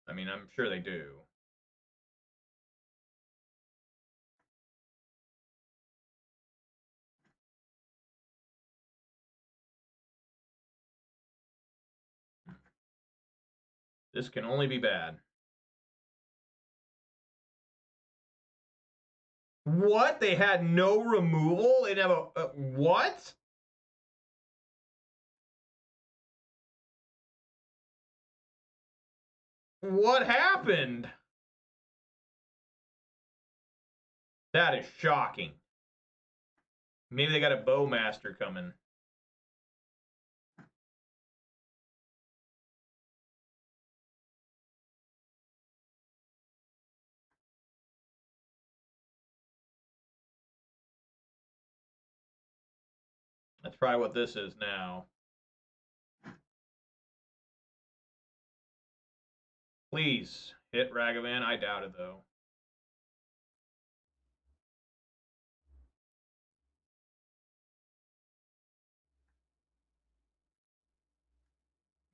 I mean, I'm sure they do. This can only be bad. What? They had no removal? They didn't have a... what? What happened? That is shocking. Maybe they got a Bowmaster coming. That's probably what this is now. Please hit Ragavan. I doubt it, though.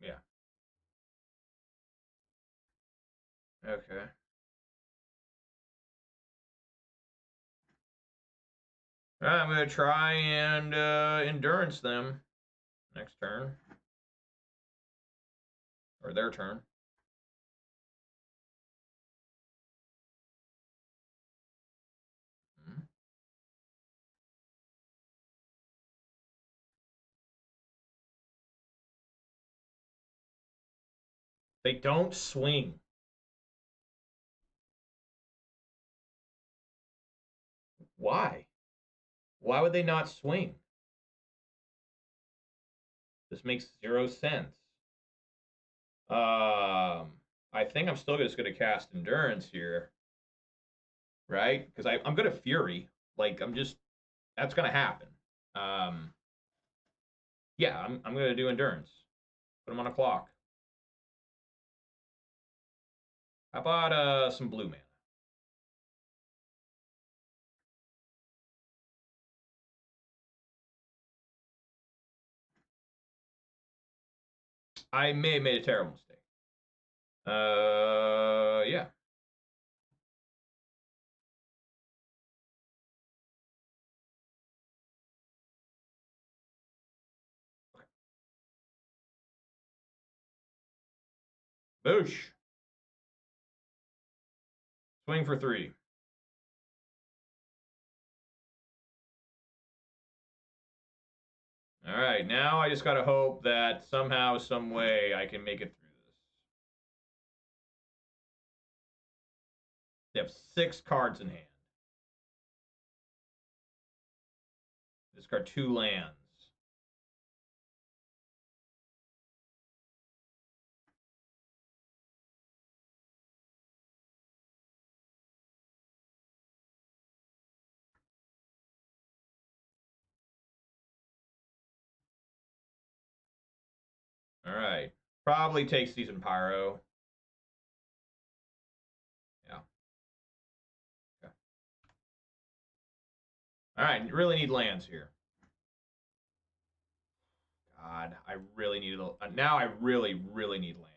Yeah. Okay. All right, I'm going to try and endurance them next turn. Or their turn. They don't swing. Why? Why would they not swing? This makes 0 sense. I think I'm still just going to cast Endurance here. Right? Because I'm going to Fury. Like, that's going to happen. Yeah, I'm going to do Endurance. Put him on a clock. How about some blue mana? I may have made a terrible mistake. Yeah. Boosh. Swing for 3. All right, now I just got to hope that somehow, some way, I can make it through this. They have 6 cards in hand. Discard 2 lands. All right. Probably take Seasoned Pyro. Yeah. Okay. All right. Really need lands here. God, I really need now. I really, really need land.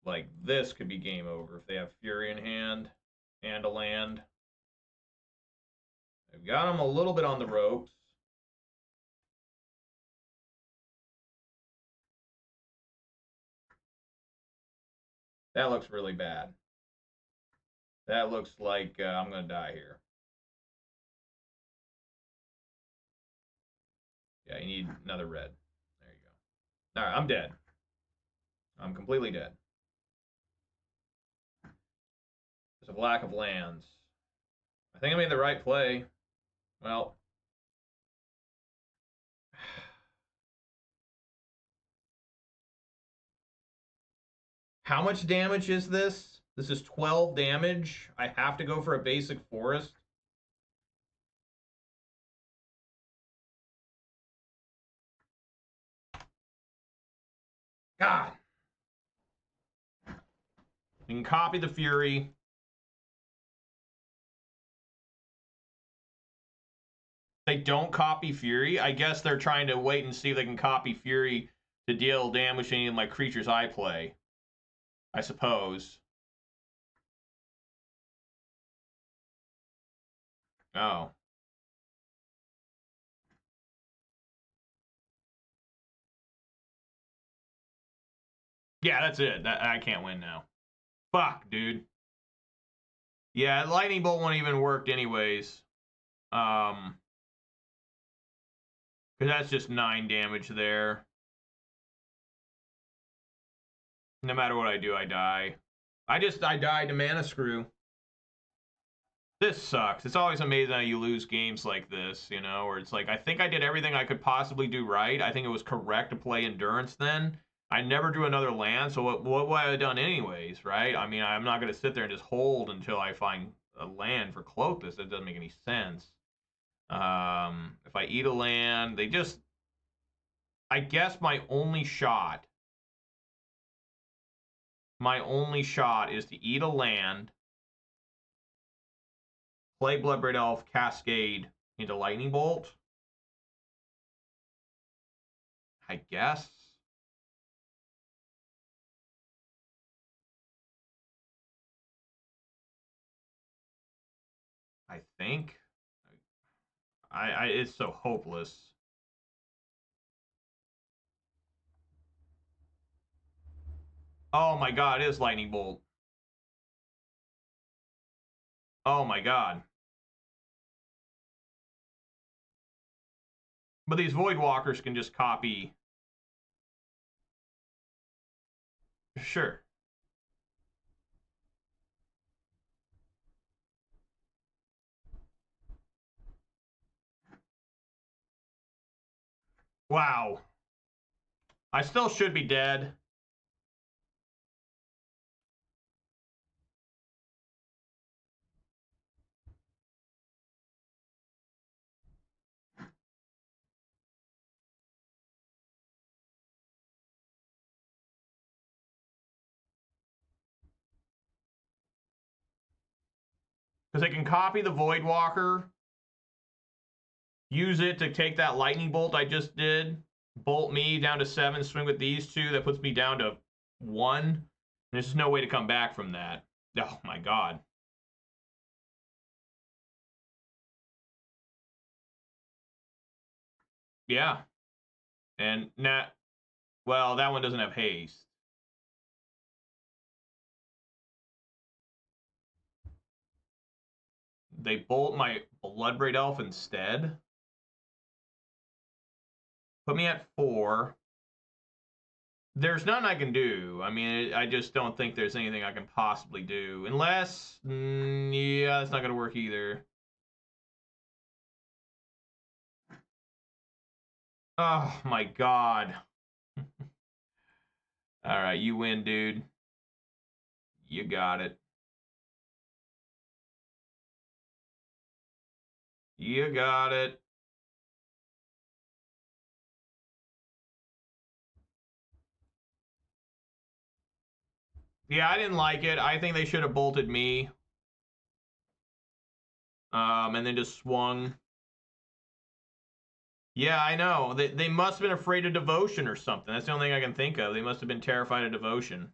Like, this could be game over if they have Fury in hand and a land. I've got them a little bit on the ropes. That looks really bad. That looks like I'm going to die here. Yeah, you need another red. There you go. All right, I'm dead. I'm completely dead. There's a lack of lands. I think I made the right play. Well, how much damage is this? This is 12 damage. I have to go for a basic forest. God. You can copy the Fury. They don't copy Fury. I guess they're trying to wait and see if they can copy Fury to deal damage to any of my creatures I play. I suppose. Oh. Yeah, that's it. I can't win now. Fuck, dude. Yeah, Lightning Bolt won't even work anyways. Because that's just 9 damage there. No matter what I do, I die. I died to Mana Screw. This sucks. It's always amazing how you lose games like this, you know, where it's like, I think I did everything I could possibly do right. I think it was correct to play Endurance then. I never drew another land, so what would I have done anyways, right? I mean, I'm not going to sit there and just hold until I find a land for Clothis. That doesn't make any sense. If I eat a land, they just... I guess my only shot is to eat a land, play Bloodbraid Elf, Cascade into Lightning Bolt. I guess. I think. It's so hopeless. Oh my god, it is Lightning Bolt. Oh my god. But these Voidwalkers can just copy. Sure. Wow. I still should be dead. Because they can copy the Voidwalker, use it to take that Lightning Bolt I just did, bolt me down to 7, swing with these 2, that puts me down to 1. There's just no way to come back from that. Oh my god. Yeah. And well, that one doesn't have haste. They bolt my Bloodbraid Elf instead. Put me at 4. There's nothing I can do. I mean, I just don't think there's anything I can possibly do. Unless, yeah, that's not going to work either. Oh, my God. All right, you win, dude. You got it. You got it. Yeah, I didn't like it. I think they should have bolted me. And then just swung. Yeah, I know. They must have been afraid of Devotion or something. That's the only thing I can think of. They must have been terrified of Devotion.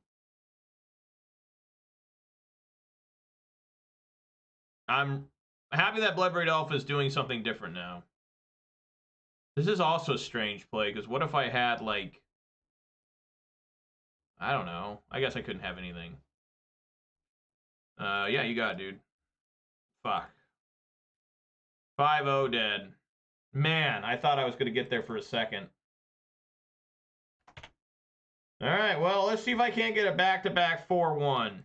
I'm happy that Bloodbraid Elf is doing something different now. This is also a strange play, because what if I had, like... I don't know. I guess I couldn't have anything. Yeah, you got it, dude. Fuck. 5-0 dead. Man, I thought I was going to get there for a second. All right, well, let's see if I can't get a back-to-back 4-1.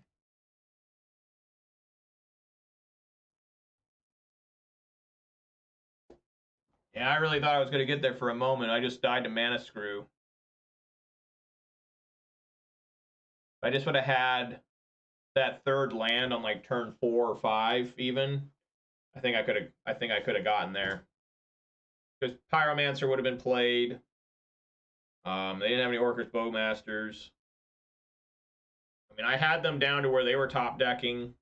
Yeah, I really thought I was going to get there for a moment. I just died to Mana Screw. I just would have had that third land on like turn 4 or 5 even. I think I could have gotten there. Because Pyromancer would have been played. They didn't have any Orcus Bowmasters. I mean, I had them down to where they were top decking.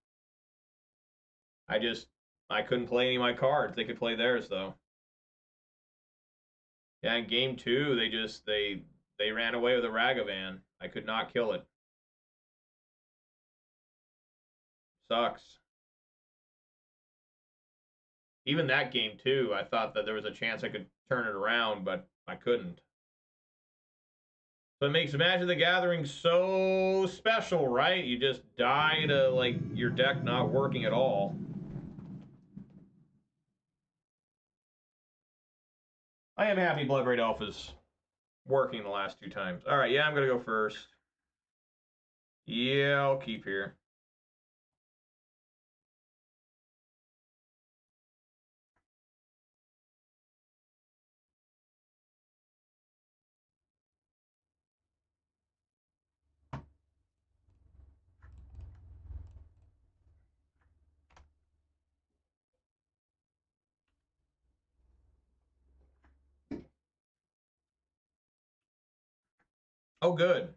I couldn't play any of my cards. They could play theirs though. Yeah, in game 2, they ran away with a Ragavan. I could not kill it. Sucks. Even that game 2, I thought that there was a chance I could turn it around, but I couldn't. So it makes Magic the Gathering so special, right? You just die to like your deck not working at all. I am happy Blood-Braid Elf is working the last 2 times. All right, yeah, I'm gonna go first. Yeah, I'll keep here. Oh, good.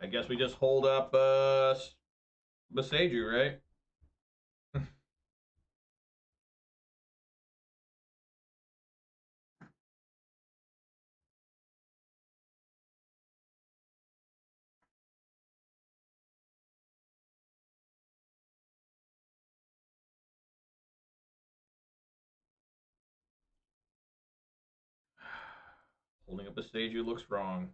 I guess we just hold up Boseiju, right? Holding up Boseiju looks wrong.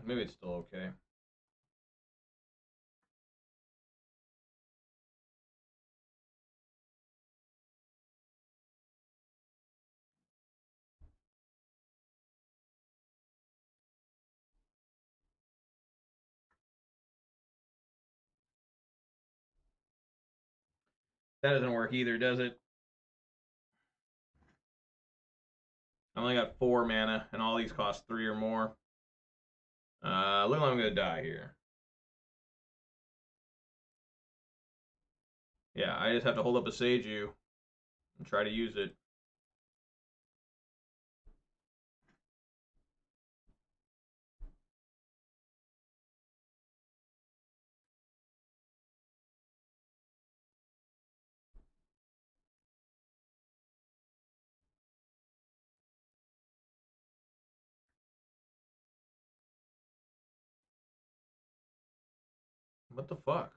Maybe it's still okay. That doesn't work either, does it? I only got 4 mana, and all these cost 3 or more. Look like I'm gonna die here. Yeah, I just have to hold up Boseiju and try to use it. What the fuck?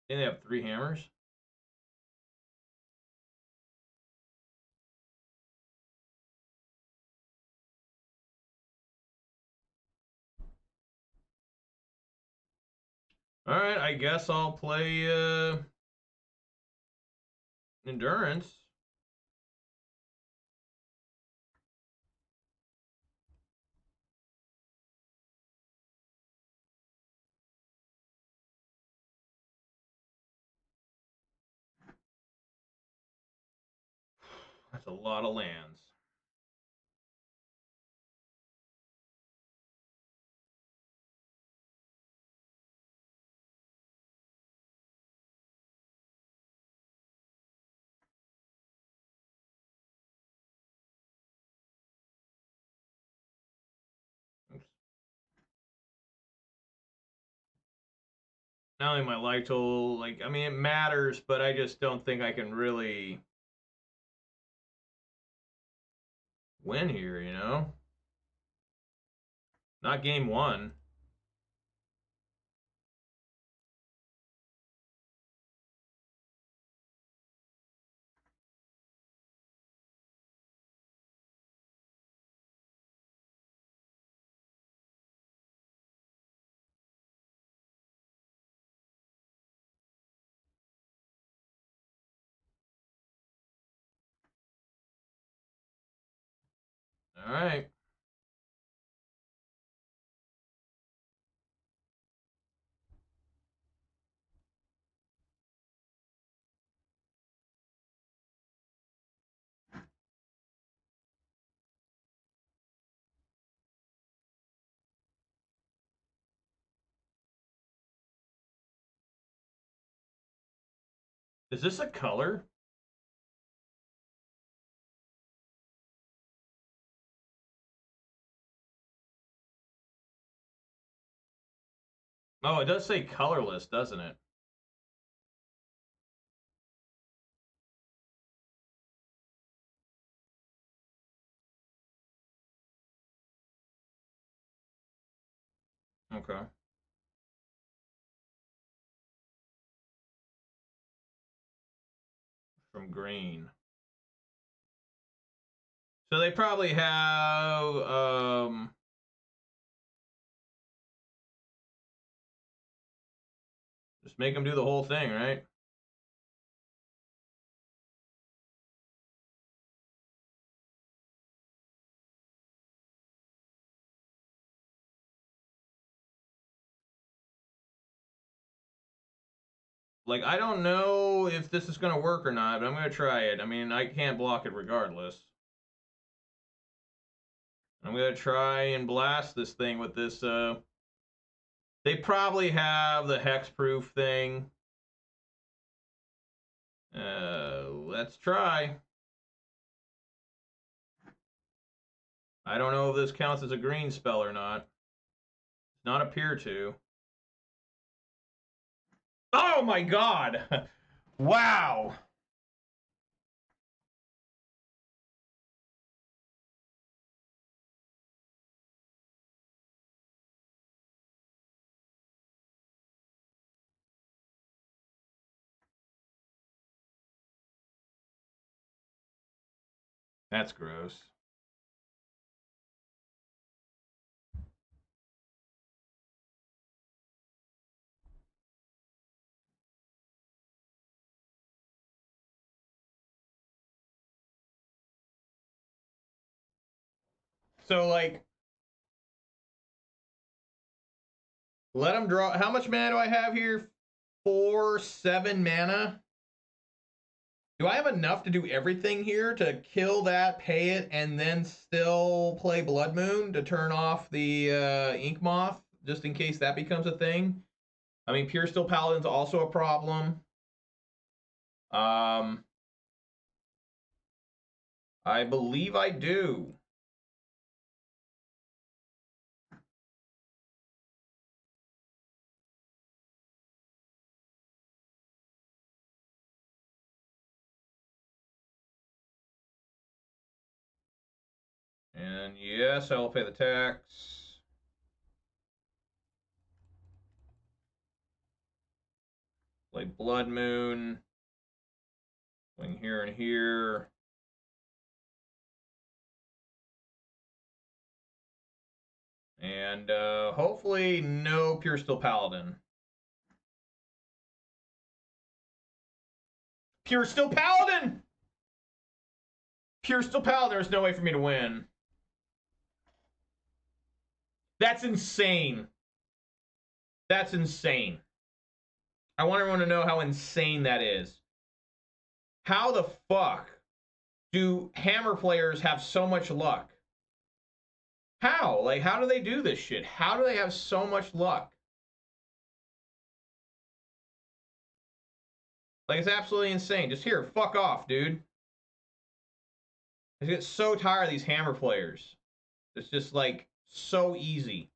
And they have 3 hammers? Alright, I guess I'll play Endurance. That's a lot of lands. Oops. Not only my life total, like, I mean, it matters, but I just don't think I can really win here, you know? Not game 1. All right. Is this a color? Oh, it does say colorless, doesn't it? Okay. From green. So they probably have just make them do the whole thing, right? Like, I don't know if this is going to work or not, but I'm going to try it. I mean, I can't block it regardless. I'm going to try and blast this thing with this. They probably have the hexproof thing. Let's try. I don't know if this counts as a green spell or not. Does not appear to. Oh my god! Wow! That's gross. So, like, let him draw. How much mana do I have here? 7 mana. Do I have enough to do everything here to kill that, pay it, and then still play Blood Moon to turn off the Ink Moth, just in case that becomes a thing? I mean, Pure Steel Paladin's also a problem. I believe I do. And yes, I will pay the tax. Play Blood Moon. Swing here and here. And hopefully no Pure Steel Paladin. Pure Steel Paladin! Pure Steel Paladin, there's no way for me to win. That's insane. That's insane. I want everyone to know how insane that is. How the fuck do Hammer players have so much luck? How? Like, how do they do this shit? How do they have so much luck? Like, it's absolutely insane. Just here, fuck off, dude. I get so tired of these Hammer players. It's just, like, so easy.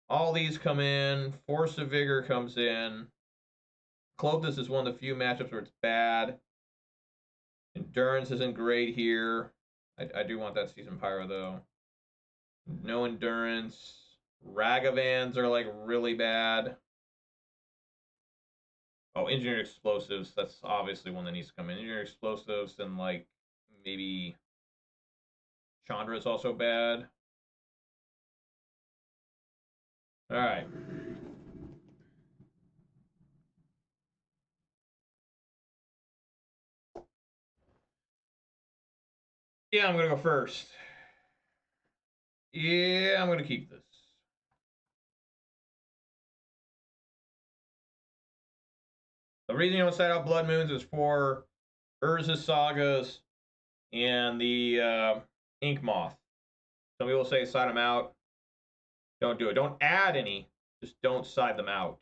All these come in. Force of Vigor comes in. Clovis is one of the few matchups where it's bad. Endurance isn't great here. I do want that Season Pyro, though. No Endurance. Ragavans are, like, really bad. Oh, Engineered Explosives. That's obviously one that needs to come in. Engineered Explosives and, like, maybe Chandra is also bad. All right. Yeah, I'm gonna go first. Yeah, I'm gonna keep this. The reason you don't set out Blood Moons is for Urza's Sagas and the Ink Moth. Some people say side them out. Don't do it. Don't add any. Just don't side them out.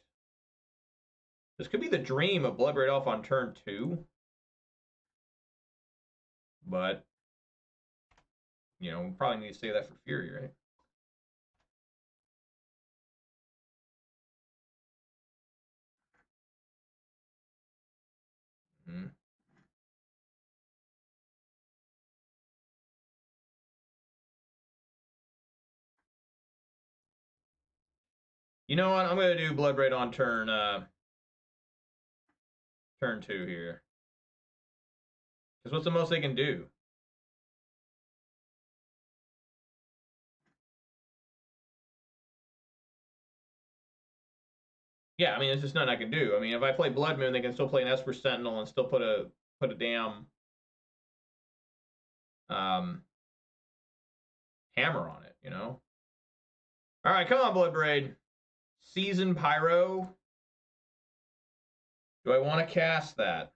This could be the dream of Bloodbraid Elf on turn 2. But, you know, we probably need to save that for Fury, right? Mm-hmm. You know what? I'm going to do Bloodbraid on turn 2 here. Because what's the most they can do? Yeah, I mean, it's just nothing I can do. I mean, if I play Blood Moon, they can still play an Esper Sentinel and still put a damn hammer on it, you know? All right, come on, Bloodbraid. Season Pyro. Do I want to cast that?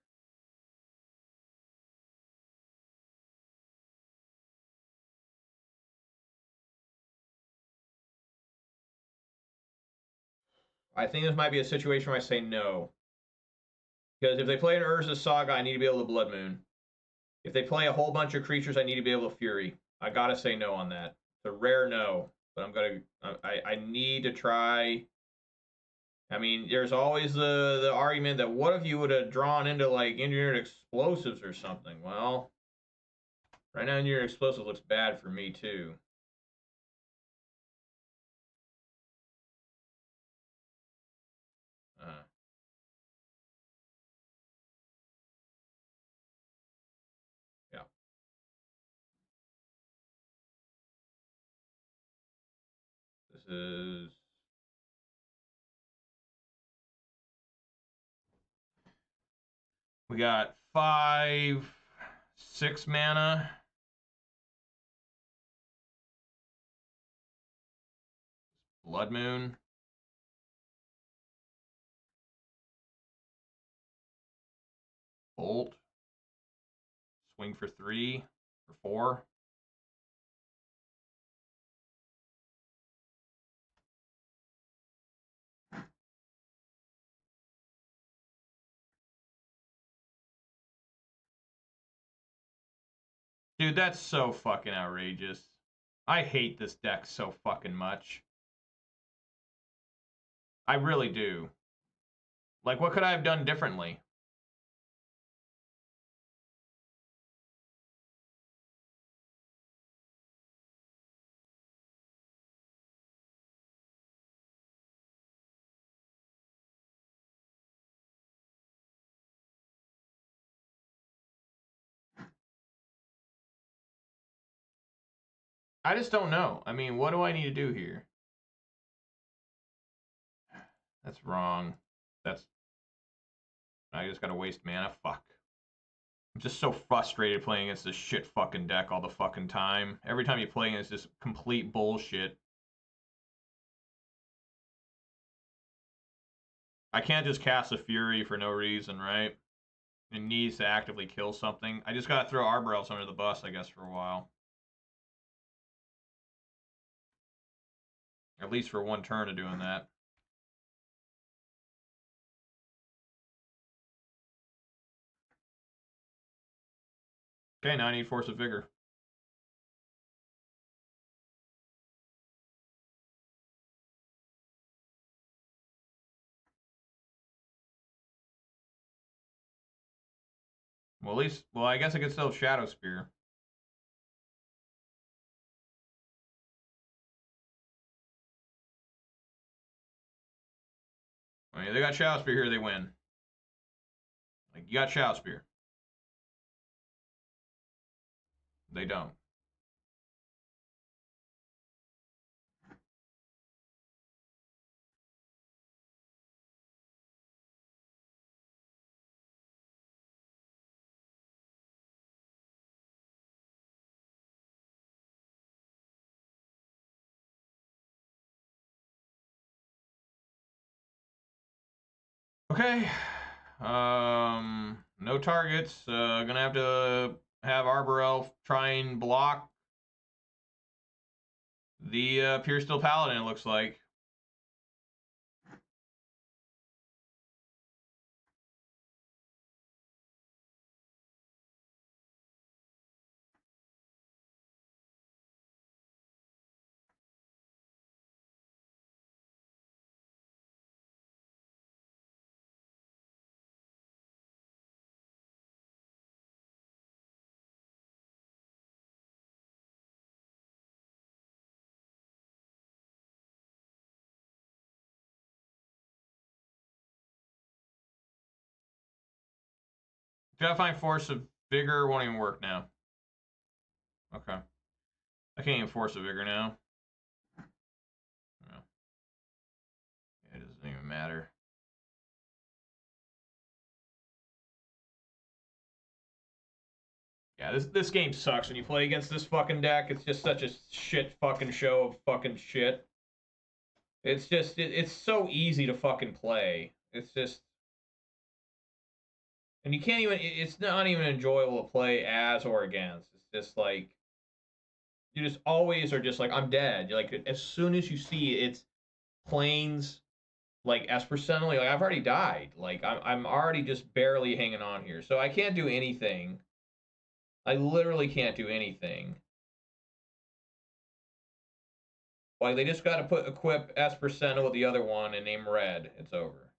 I think this might be a situation where I say no. Because if they play an Urza's Saga, I need to be able to Blood Moon. If they play a whole bunch of creatures, I need to be able to Fury. I gotta say no on that. It's a rare no, but I need to try. I mean, there's always the argument that what if you would have drawn into like engineered explosives or something? Well, right now engineered explosive looks bad for me too. Yeah. This is we got 5, 6 mana. Blood Moon. Bolt. Swing for 3 or 4. Dude, that's so fucking outrageous. I hate this deck so fucking much. I really do. Like, what could I have done differently? I just don't know. I mean, what do I need to do here? That's wrong. That's... I just gotta waste mana? Fuck. I'm just so frustrated playing against this shit fucking deck all the fucking time. Every time you play against this complete bullshit. I can't just cast a Fury for no reason, right? It needs to actively kill something. I just gotta throw Arbor Elves under the bus, I guess, for a while. At least for one turn of doing that. Okay, now I need Force of Vigor. Well, at least... Well, I guess I could still Shadow Spear. I mean, they got Shadow Spear here, they win. Like, you got Shadow Spear. They don't. Okay. No targets. Gonna have to have Arbor Elf try and block the Pure Steel Paladin, it looks like. Gotta find Force of Vigor. Won't even work now. Okay. I can't even Force of Vigor now. No. It doesn't even matter. Yeah, this game sucks when you play against this fucking deck. It's just such a shit fucking show of fucking shit. It's just, it's so easy to fucking play. It's just... And you can't even, it's not even enjoyable to play as or against. It's just like, you just always are just like, I'm dead. You're like, as soon as you see it's planes, like Espersently, like I've already died. Like I'm already just barely hanging on here. So I can't do anything. I literally can't do anything. Like they just got to equip Espersently with the other one and name red. It's over.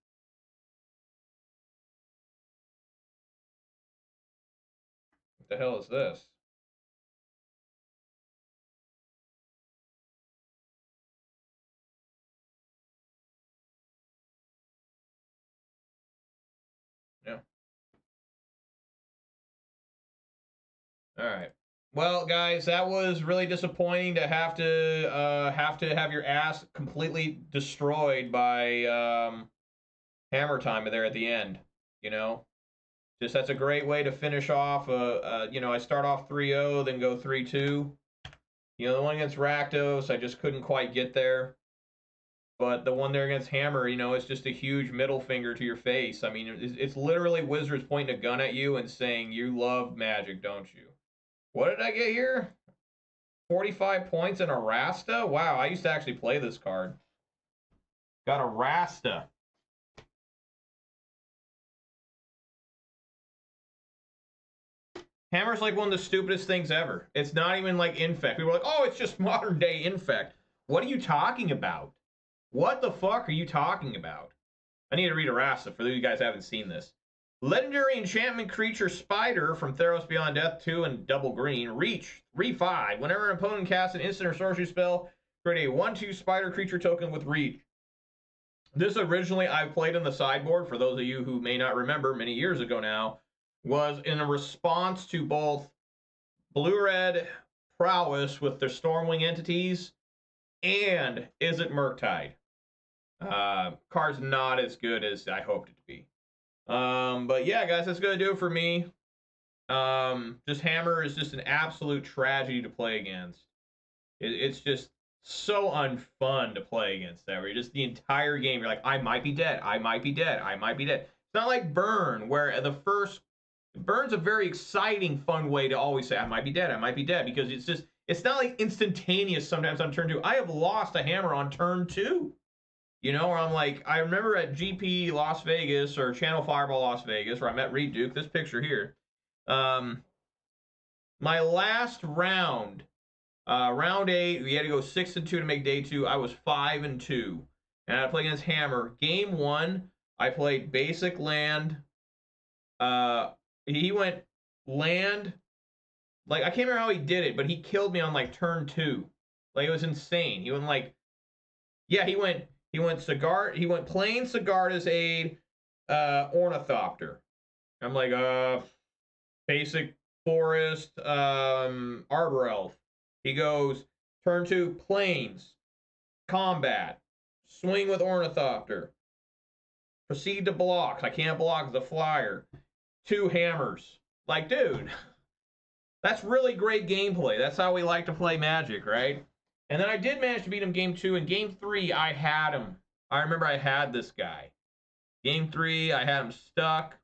What the hell is this? Yeah. All right. Well, guys, that was really disappointing to have have your ass completely destroyed by Hammer Time there at the end. You know, just that's a great way to finish off. You know, I start off 3-0, then go 3-2. You know, the one against Rakdos, I just couldn't quite get there. But the one there against Hammer, you know, it's just a huge middle finger to your face. I mean, it's literally Wizards pointing a gun at you and saying, you love Magic, don't you? What did I get here? 45 points and a Rasta? Wow, I used to actually play this card. Got a Rasta. Hammer's like one of the stupidest things ever. It's not even like Infect. People are like, oh, it's just modern day Infect. What are you talking about? What the fuck are you talking about? I need to read a Rasta for those of you guys who haven't seen this. Legendary enchantment creature Spider from Theros Beyond Death 2 and double green. Reach 3/5. Whenever an opponent casts an instant or sorcery spell, create a 1/2 Spider creature token with reach. This originally I played in the sideboard, for those of you who may not remember, many years ago now, was in a response to both blue-red prowess with their Stormwing entities and Izzet Murktide. Card's not as good as I hoped it to be. But yeah, guys, that's going to do it for me. Just Hammer is just an absolute tragedy to play against. It's just so unfun to play against that, where you're just the entire game, you're like, I might be dead, I might be dead, I might be dead. It's not like Burn, where Burn's a very exciting, fun way to always say, I might be dead, I might be dead, because it's not like instantaneous sometimes on turn 2. I have lost a Hammer on turn 2. You know, where I'm like, I remember at GP Las Vegas, or Channel Fireball Las Vegas, where I met Reed Duke, this picture here. My last round, round 8, we had to go 6-2 to make day 2. I was 5-2. And I played against Hammer. Game 1, I played basic land. He went land. Like, I can't remember how he did it, but he killed me on, like, turn 2. Like, it was insane. He went, like, yeah, he went plain Sigarda's Aid, Ornithopter. I'm like, basic forest, Arbor Elf. He goes, turn 2, plains, combat, swing with Ornithopter, proceed to block. I can't block the flyer. 2 hammers. Like, dude, that's really great gameplay. That's how we like to play Magic, right? And then I did manage to beat him game 2. In game 3, I had him. I remember I had this guy. Game 3, I had him stuck,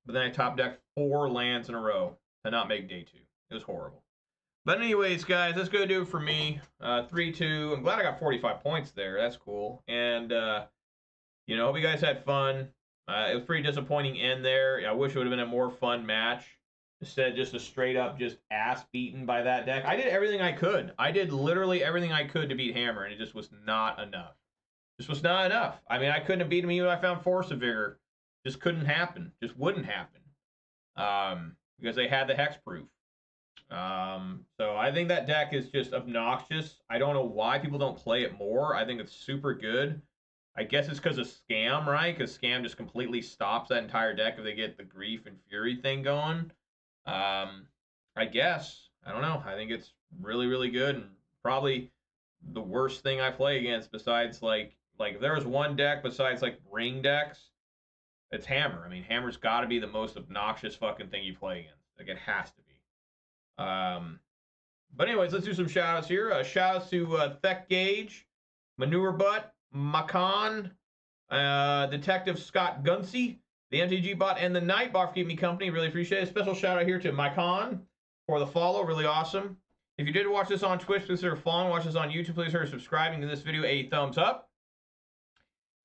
but then I top decked 4 lands in a row to not make day 2. It was horrible. But anyways, guys, that's going to do it for me. 3-2. I'm glad I got 45 points there. That's cool. And, you know, hope you guys had fun. It was pretty disappointing end there. I wish it would have been a more fun match. Instead, just a straight-up just ass-beaten by that deck. I did everything I could. I did literally everything I could to beat Hammer, and it just was not enough. Just was not enough. I mean, I couldn't have beat him even if I found Force of Vigor. Just couldn't happen. Just wouldn't happen. Because they had the hexproof. So I think that deck is just obnoxious. I don't know why people don't play it more. I think it's super good. I guess it's because of Scam, right? Because Scam just completely stops that entire deck if they get the Grief and Fury thing going. I guess. I don't know. I think it's really, really good, and probably the worst thing I play against besides, like if there was one deck besides, like, ring decks, it's Hammer. I mean, Hammer's got to be the most obnoxious fucking thing you play against. Like, it has to be. But anyways, let's do some shout-outs here. Shout-outs to Thek Gage, Manure Butt, Makan, Detective Scott Gunsey, the MTG bot, and the Nightbot for keeping me company. Really appreciate it. Special shout-out here to Makan for the follow. Really awesome. If you did watch this on Twitch, please consider following. Watch this on YouTube, please consider subscribing to this video a thumbs up.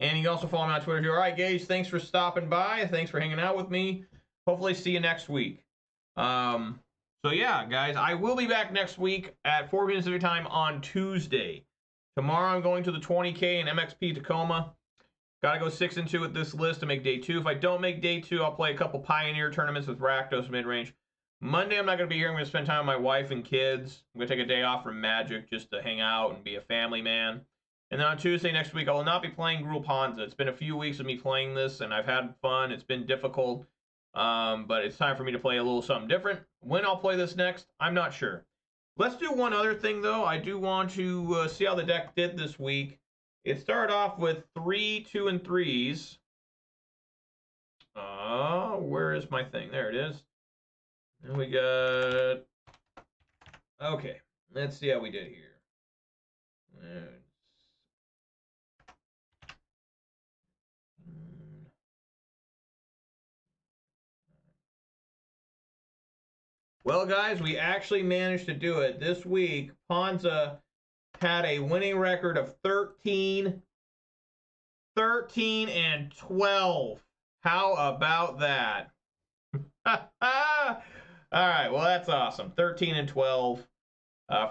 And you can also follow me on Twitter here. All right, Gage, thanks for stopping by. Thanks for hanging out with me. Hopefully see you next week. So yeah, guys, I will be back next week at 4 p.m. Pacific time on Tuesday. Tomorrow I'm going to the 20K in MXP Tacoma. Got to go 6-2 with this list to make day 2. If I don't make day 2, I'll play a couple Pioneer tournaments with Rakdos Midrange. Monday I'm not going to be here. I'm going to spend time with my wife and kids. I'm going to take a day off from Magic just to hang out and be a family man. And then on Tuesday next week, I will not be playing Gruul Ponza. It's been a few weeks of me playing this, and I've had fun. It's been difficult. But it's time for me to play a little something different. When I'll play this next, I'm not sure. Let's do one other thing, though. I do want to see how the deck did this week. It started off with 3 2 and 3s. Where is my thing? There it is. And we got... Okay, let's see how we did here. Well, guys, we actually managed to do it. This week, Ponza had a winning record of 13 and 12. How about that? All right, well, that's awesome. 13 and 12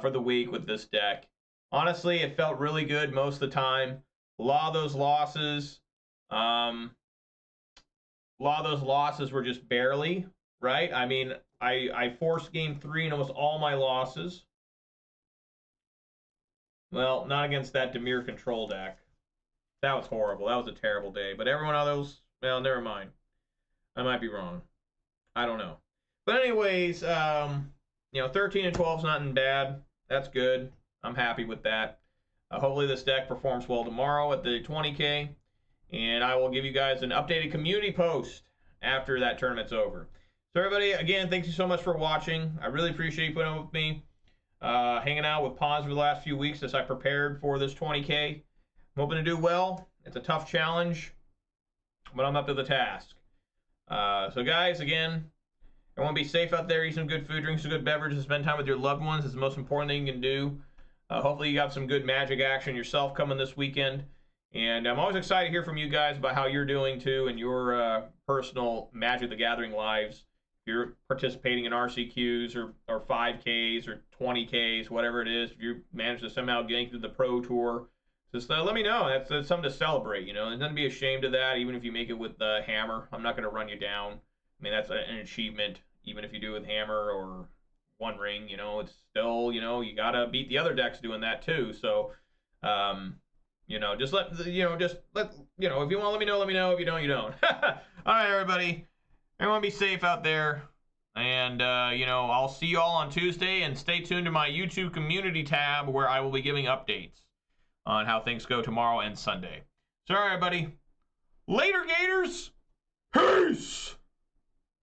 for the week with this deck. Honestly, it felt really good most of the time. A lot of those losses were just barely, right? I mean, I forced game 3 and almost all my losses. Well, not against that Dimir control deck. That was horrible. That was a terrible day. But every one of those, well, never mind. I might be wrong. I don't know. But anyways, you know, 13 and 12 is not bad. That's good. I'm happy with that. Hopefully this deck performs well tomorrow at the 20K. And I will give you guys an updated community post after that tournament's over. So everybody, again, thank you so much for watching. I really appreciate you putting up with me, hanging out with Ponza for the last few weeks as I prepared for this 20K. I'm hoping to do well. It's a tough challenge, but I'm up to the task. So guys, again, everyone be safe out there. Eat some good food, drink some good beverages, spend time with your loved ones. It's the most important thing you can do. Hopefully you got some good Magic action yourself coming this weekend. And I'm always excited to hear from you guys about how you're doing too in your personal Magic the Gathering lives. If you're participating in RCQs or 5Ks or 20Ks, whatever it is, if you manage to somehow get through the Pro Tour, just let me know. That's something to celebrate, you know. And don't be ashamed of that, even if you make it with the Hammer. I'm not going to run you down. I mean, that's an achievement, even if you do it with Hammer or One Ring, you know. It's still, you know, you got to beat the other decks doing that too. So, you know, just let, you know, if you want to let me know, let me know. If you don't, you don't. All right, everybody. Everyone be safe out there. And, you know, I'll see you all on Tuesday. And stay tuned to my YouTube community tab where I will be giving updates on how things go tomorrow and Sunday. So, all right, everybody. Later, Gators. Peace.